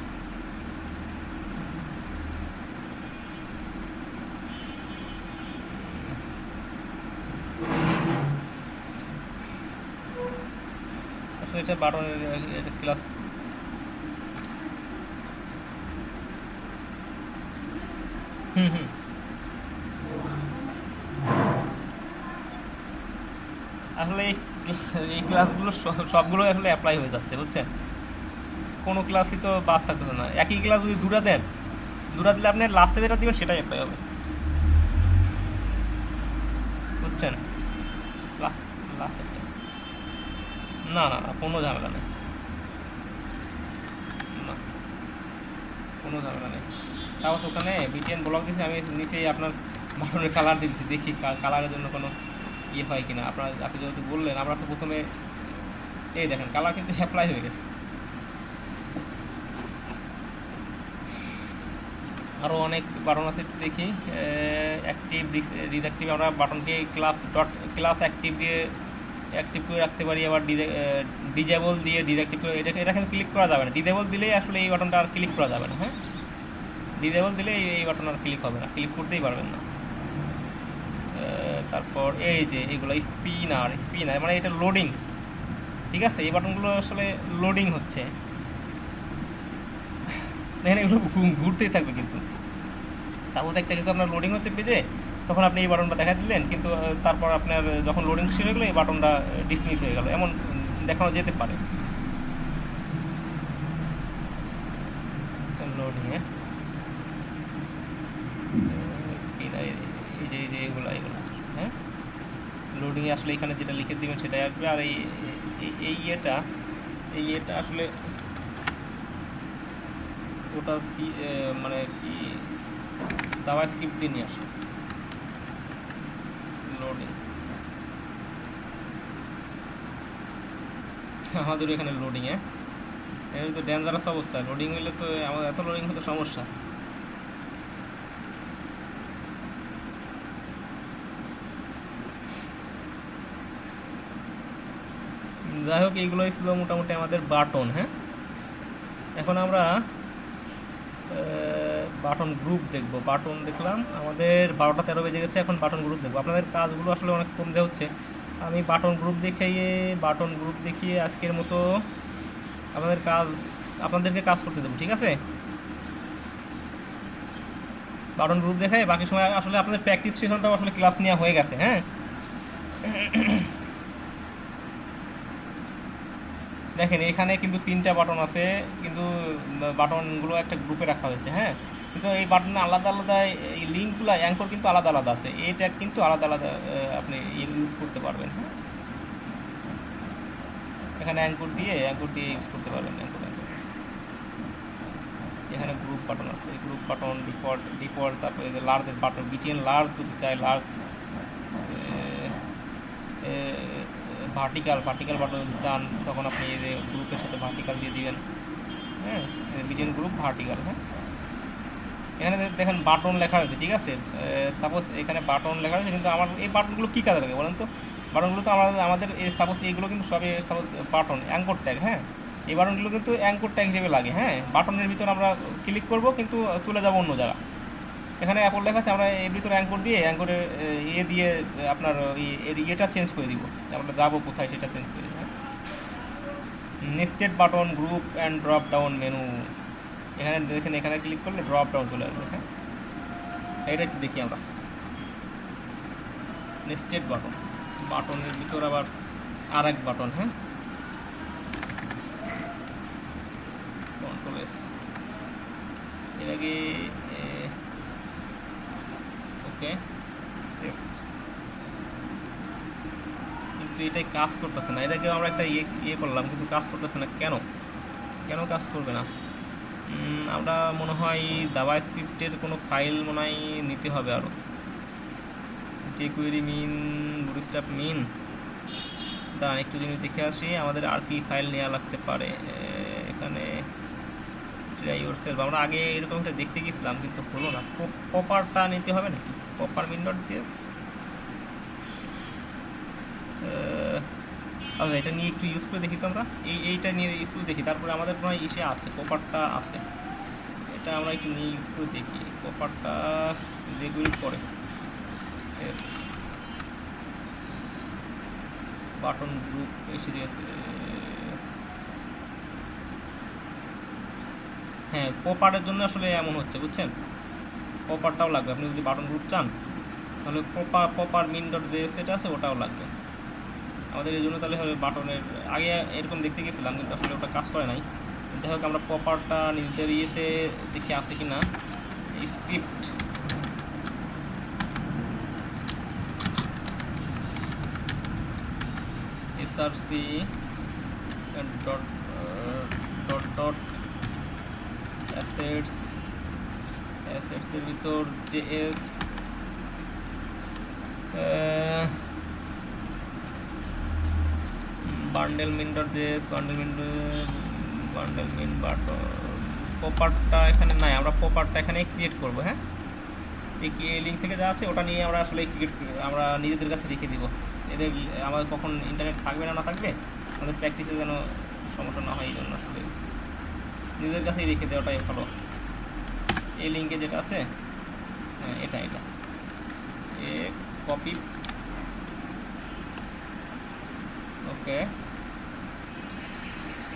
আসলে এটা বাটনের এটা ক্লাস, আসলে এই ক্লাসগুলো সবগুলো আসলে অ্যাপ্লাই হয়ে যাচ্ছে, বুঝছেন, কোনো ক্লাসই তো বাদ থাকতেছে না, একই ক্লাস যদি দুটা দিলে আপনি লাস্টে যেটা দিবেন সেটাই অ্যাপ্লাই হবে, বুঝছেন, লাস্টে না না না কোনো ঝামেলা নেই, না কোনো ঝামেলা নেই। তাও ওখানে বিটিএন ব্লক দিয়েছি আমি, নিচেই আপনার বাটনের কালার দিয়েছি, দেখি কালারের জন্য কোনো ইয়ে হয় কিনা, আপনি যেহেতু বললেন, আমরা তো প্রথমে এই দেখেন কালার কিন্তু অ্যাপ্লাই হয়ে গেছে। আরও অনেক বাটন আছে, একটু দেখি, অ্যাক্টিভ ডিসঅ্যাক্টিভ, আমরা বাটনকে ক্লাস অ্যাক্টিভ দিয়ে অ্যাক্টিভ করে রাখতে পারি, আবার ডিজেবল দিয়ে ডিসঅ্যাক্টিভ করে, এটা কিন্তু ক্লিক করা যাবে না, ডিজেবল দিলেই আসলে এই বাটনটা আর ক্লিক করা যাবে না, হ্যাঁ, ডিজেবল দিলে এই বাটন আর ক্লিক হবে না, ক্লিক করতেই পারবেন না। তারপর এই যে এইগুলো স্পিনার মানে এটা লোডিং, ঠিক আছে, এই বাটনগুলো আসলে লোডিং হচ্ছে, দেখেন এগুলো ঘুরতেই থাকবে, কিন্তু সাপোজ একটা কিছু আপনার লোডিং হচ্ছে পেজে, তখন আপনি এই বাটনটা দেখা দিলেন, কিন্তু তারপর আপনার যখন লোডিং শেষ হয়ে গেলো এই বাটনটা ডিসমিস হয়ে গেল, এমন দেখানো যেতে পারে। লোডিং এই যে এগুলো হ্যাঁ লোডিংয়ে আসলে এখানে যেটা লিখে দিবেন সেটাই আসবে। আর এই ইয়েটা আসলে ওটা মানে কি জাভা স্ক্রিপ্ট দিয়ে নিয়ে আসে লোডিং। আমাদের এখানে লোডিং এর তো ডেঞ্জারাস অবস্থা। লোডিং হইলে তো আমাদের এত লোডিং হতে সমস্যা। যাই হোক এইগুলোই ছিল মোটামুটি আমাদের বাটন। হ্যাঁ এখন আমরা বাটন গ্রুপ দেখব। বাটন দেখলাম আমাদের 12টা 13 বেজে গেছে, এখন বাটন গ্রুপ দেখবো। আপনাদের কাজগুলো আসলে অনেক কম দেওয়া হচ্ছে। আমি বাটন গ্রুপ দেখিয়ে আজকের মতো আপনাদেরকে কাজ করতে দেবো, ঠিক আছে? বাটন গ্রুপ দেখে বাকি সময় আসলে আপনাদের প্র্যাকটিস সেশনটাও আসলে ক্লাস নেওয়া হয়ে গেছে। হ্যাঁ দেখেন এখানে কিন্তু 3টা বাটন আছে, কিন্তু বাটনগুলো একটা গ্রুপে রাখা হয়েছে। হ্যাঁ কিন্তু এই বাটনে আলাদা আলাদা এই লিঙ্কগুলো অ্যাঙ্কর কিন্তু আলাদা আলাদা আছে। এইটা কিন্তু আলাদা আলাদা আপনি ইউজ করতে পারবেন। হ্যাঁ এখানে অ্যাঙ্কর দিয়ে ইউজ করতে পারবেন। এখানে গ্রুপ বাটন আছে, এই গ্রুপ বাটন ডিফল্ট তারপরে যে লার্জের বাটন বিটিএন লার্জ যদি চাই লার্জ, ভার্টিক্যাল বাটন যদি চান তখন আপনি এই যে গ্রুপের সাথে ভার্টিক্যাল দিয়ে দিবেন। হ্যাঁ বিটিএন গ্রুপ ভার্টিক্যাল। হ্যাঁ এখানে দেখেন বাটন লেখা রয়েছে, ঠিক আছে? সাপোজ এখানে বাটন লেখা রয়েছে, কিন্তু আমার এই বাটনগুলো কী কাজে লাগে বলেন তো? বাটনগুলো তো আমাদের এই সাপোজ এইগুলো কিন্তু সবই সাপোজ বাটন অ্যাঙ্কর ট্যাগ। হ্যাঁ এই বাটনগুলো কিন্তু অ্যাঙ্কর ট্যাগ হিসেবে লাগে। হ্যাঁ বাটনের ভিতরে আমরা ক্লিক করব কিন্তু চলে যাব অন্য জায়গা। এখানে অ্যাপল লেখা আছে, আমরা এর ভিতরে অ্যাঙ্করের দিয়ে আপনার ইয়েটা চেঞ্জ করে দিব। আমরা যাবো কোথায় সেটা চেঞ্জ করে দিব। Nested button group and drop down menu, এখানে দেখেন এখানে ক্লিক করলে ড্রপ ডাউন চলে আসবে। হ্যাঁ এটা একটু দেখি আমরা। নেস্টেড বাটনের ভিতর আবার আর এক বাটন। হ্যাঁ কন্ট্রোল এস, এর আগে ওকে টেস্ট, কিন্তু এটাই কাজ করতেছে না। এটাকে আমরা একটা ইয়ে করলাম কিন্তু কাজ করতেছে না। কেন কাজ করবে না? আমরা মনে হয় জাভা স্ক্রিপ্টের কোনো ফাইল মনে হয় নিতে হবে আরও। jQuery মিন বুটস্ট্র্যাপ মিন, দাঁড়ান একটু জিনিস দেখে আসি আমাদের আর কি ফাইল নেওয়া লাগতে পারে। এখানে ট্রাই ইয়োরসেলফ আমরা আগে এরকম একটা দেখতে গেছিলাম কিন্তু হলো না। পপারটা নিতে হবে নাকি? পপার মিন ডট জেএস। আচ্ছা এটা নিয়ে একটু ইউজ করে দেখি তো আমরা। এইটা নিয়ে ইউজ করে দেখি, তারপরে আমাদের মনে হয় ইসে আছে, পপারটা আছে, এটা আমরা একটু নিয়ে ইউজ করে দেখি। পপারটা যেগুলি পরে বাটন গ্রুপ এসে দিয়েছে। হ্যাঁ পপারের জন্য আসলে এমন হচ্ছে, বুঝছেন? পপারটাও লাগবে। আপনি যদি বাটন গ্রুপ চান তাহলে পপার মিন ডট জেএস এটা আছে, ওটাও লাগবে আমাদের। এই জন্য তাহলে হবে বাটনের আগে এরকম দেখতে গেছিলাম কিন্তু আসলে ওটা কাজ করে নাই। যাই হোক আমরা পপারটা নিজেদের ইয়েতে দেখি আছে কি না। স্ক্রিপ্ট src ডট অ্যাসেটসের ভিতর JS bundle min dot JS bundle min button. পপারটা এখানে নাই, আমরা পপারটা এখানে ক্রিয়েট করব। হ্যাঁ এই লিঙ্ক থেকে যা আছে ওটা নিয়ে আমরা আসলে আমরা নিজেদের কাছে রেখে দিব। এদের আমাদের কখন ইন্টারনেট থাকবে না থাকবে আমাদের প্র্যাকটিসে যেন সমস্যা না হয়, এই জন্য আসলে নিজেদের কাছেই রেখে দেওয়াটাই ভালো। এই লিঙ্কে যেটা আছে এটা এ কপি, ওকে।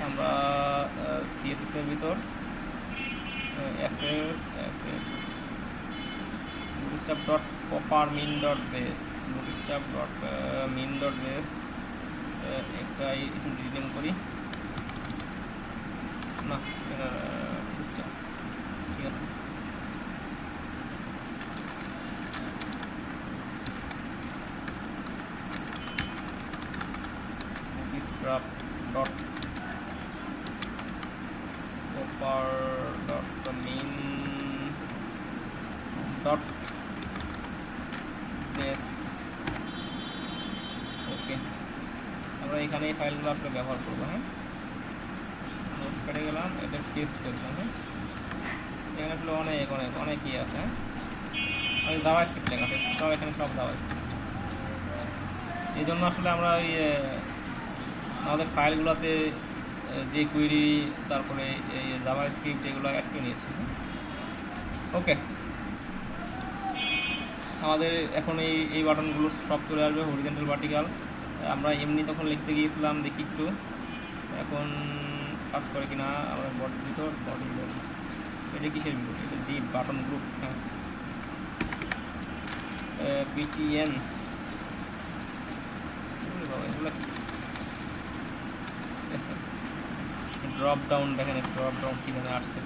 আমরা সিএসএস এর ভিতর bootstrap dot popper min dot base bootstrap dot min dot base একটা একটু রিনেম করি না, ঠিক আছে। bootstrap dot copper dot min dot this। ওকে, আমরা এখানে এই ফাইলগুলো আসলে ব্যবহার করবো। হ্যাঁ, নোটপ্যাডে গেলাম, এটা টেস্ট করলাম। হ্যাঁ, এখানে আসলে অনেক অনেক অনেক ইয়ে আছে। হ্যাঁ, অনেক দাওয়া স্ক্রিপ্ট লেখা আছে, সব এখানে সব দাওয়া স্ক্রিপ্ট। এই জন্য আসলে আমরা ওই আমাদের ফাইলগুলোতে যে কুয়েরি, তারপরে এই জাভা স্ক্রিপ্ট এগুলো অ্যাড করে নিয়েছি। ওকে, আমাদের এখন এই বাটনগুলো সব চলে আসবে, হরিজন্টাল ভার্টিক্যাল। আমরা এমনি তখন লিখতে গিয়েছিলাম, দেখি একটু এখন কাজ করে কিনা। আমরা বডির ভিতর, এটা কিসের ভিতর? এটা ডিপ বাটন গ্রুপ। হ্যাঁ, পিটিএন, এগুলো কি? ড্রপ ডাউন, দেখেন ড্রপ ডাউন কীভাবে আসছে,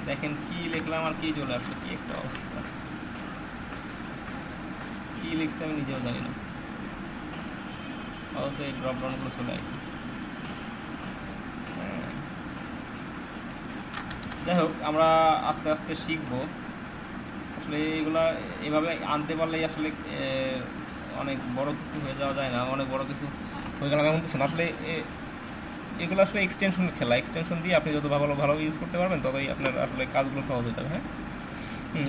দেখেন কি লিখলাম আর কি চলে আসছে, কি একটা অবস্থা। কি লিখছে আমি নিজেও জানি না, অবশ্যই এই ড্রপ ডাউনগুলো চলে আসছে। যাই হোক, আমরা আস্তে আস্তে শিখবো আসলে এগুলা এভাবে আনতে পারলেই আসলে অনেক বড় কিছু হয়ে যাওয়া যায় না, অনেক বড় কিছু হয়ে গেলাম এমন কিছু না। আসলে এগুলো আসলে এক্সটেনশনের খেলা, এক্সটেনশন দিয়ে আপনি যত ভালো ইউজ করতে পারবেন ততই আপনার আসলে কাজগুলো সহজ হয়ে যাবে। হ্যাঁ,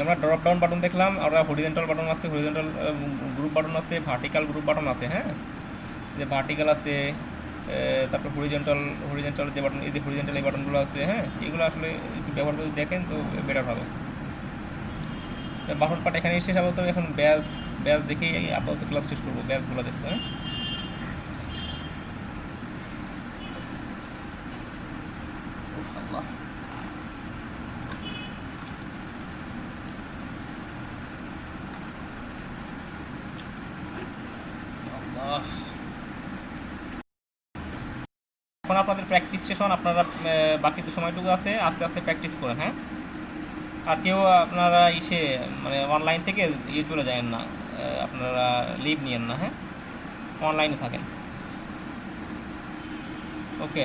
আমরা ড্রপ ডাউন বাটন দেখলাম, আমরা হরিজন্টাল বাটন আছে, হরিজন্টাল গ্রুপ বাটন আছে, ভার্টিক্যাল গ্রুপ বাটন আছে। হ্যাঁ, যে ভার্টিক্যাল আছে, তারপর হরিজন্টাল যে বাটন, এই যে হরিজন্টাল এই বাটনগুলো আছে। হ্যাঁ, এগুলো আসলে একটু ব্যবহার করে দেখেন তো বেটার হবে। বাটন পার্ট এখানে শেষ আপাতত। এখন ব্যাস দেখেই আপাতত ক্লাস শেষ করবো, ব্যাসগুলো দেখতে। হ্যাঁ, এখন আপনাদের প্র্যাকটিস সেশন, আপনারা বাকি তো সময়টুকু আছে, আস্তে আস্তে প্র্যাকটিস করেন। হ্যাঁ, আর কেউ আপনারা মানে অনলাইন থেকে চলে যায় না, আপনারা লিভ নিয়েন না। হ্যাঁ, অনলাইনে থাকেন। ওকে।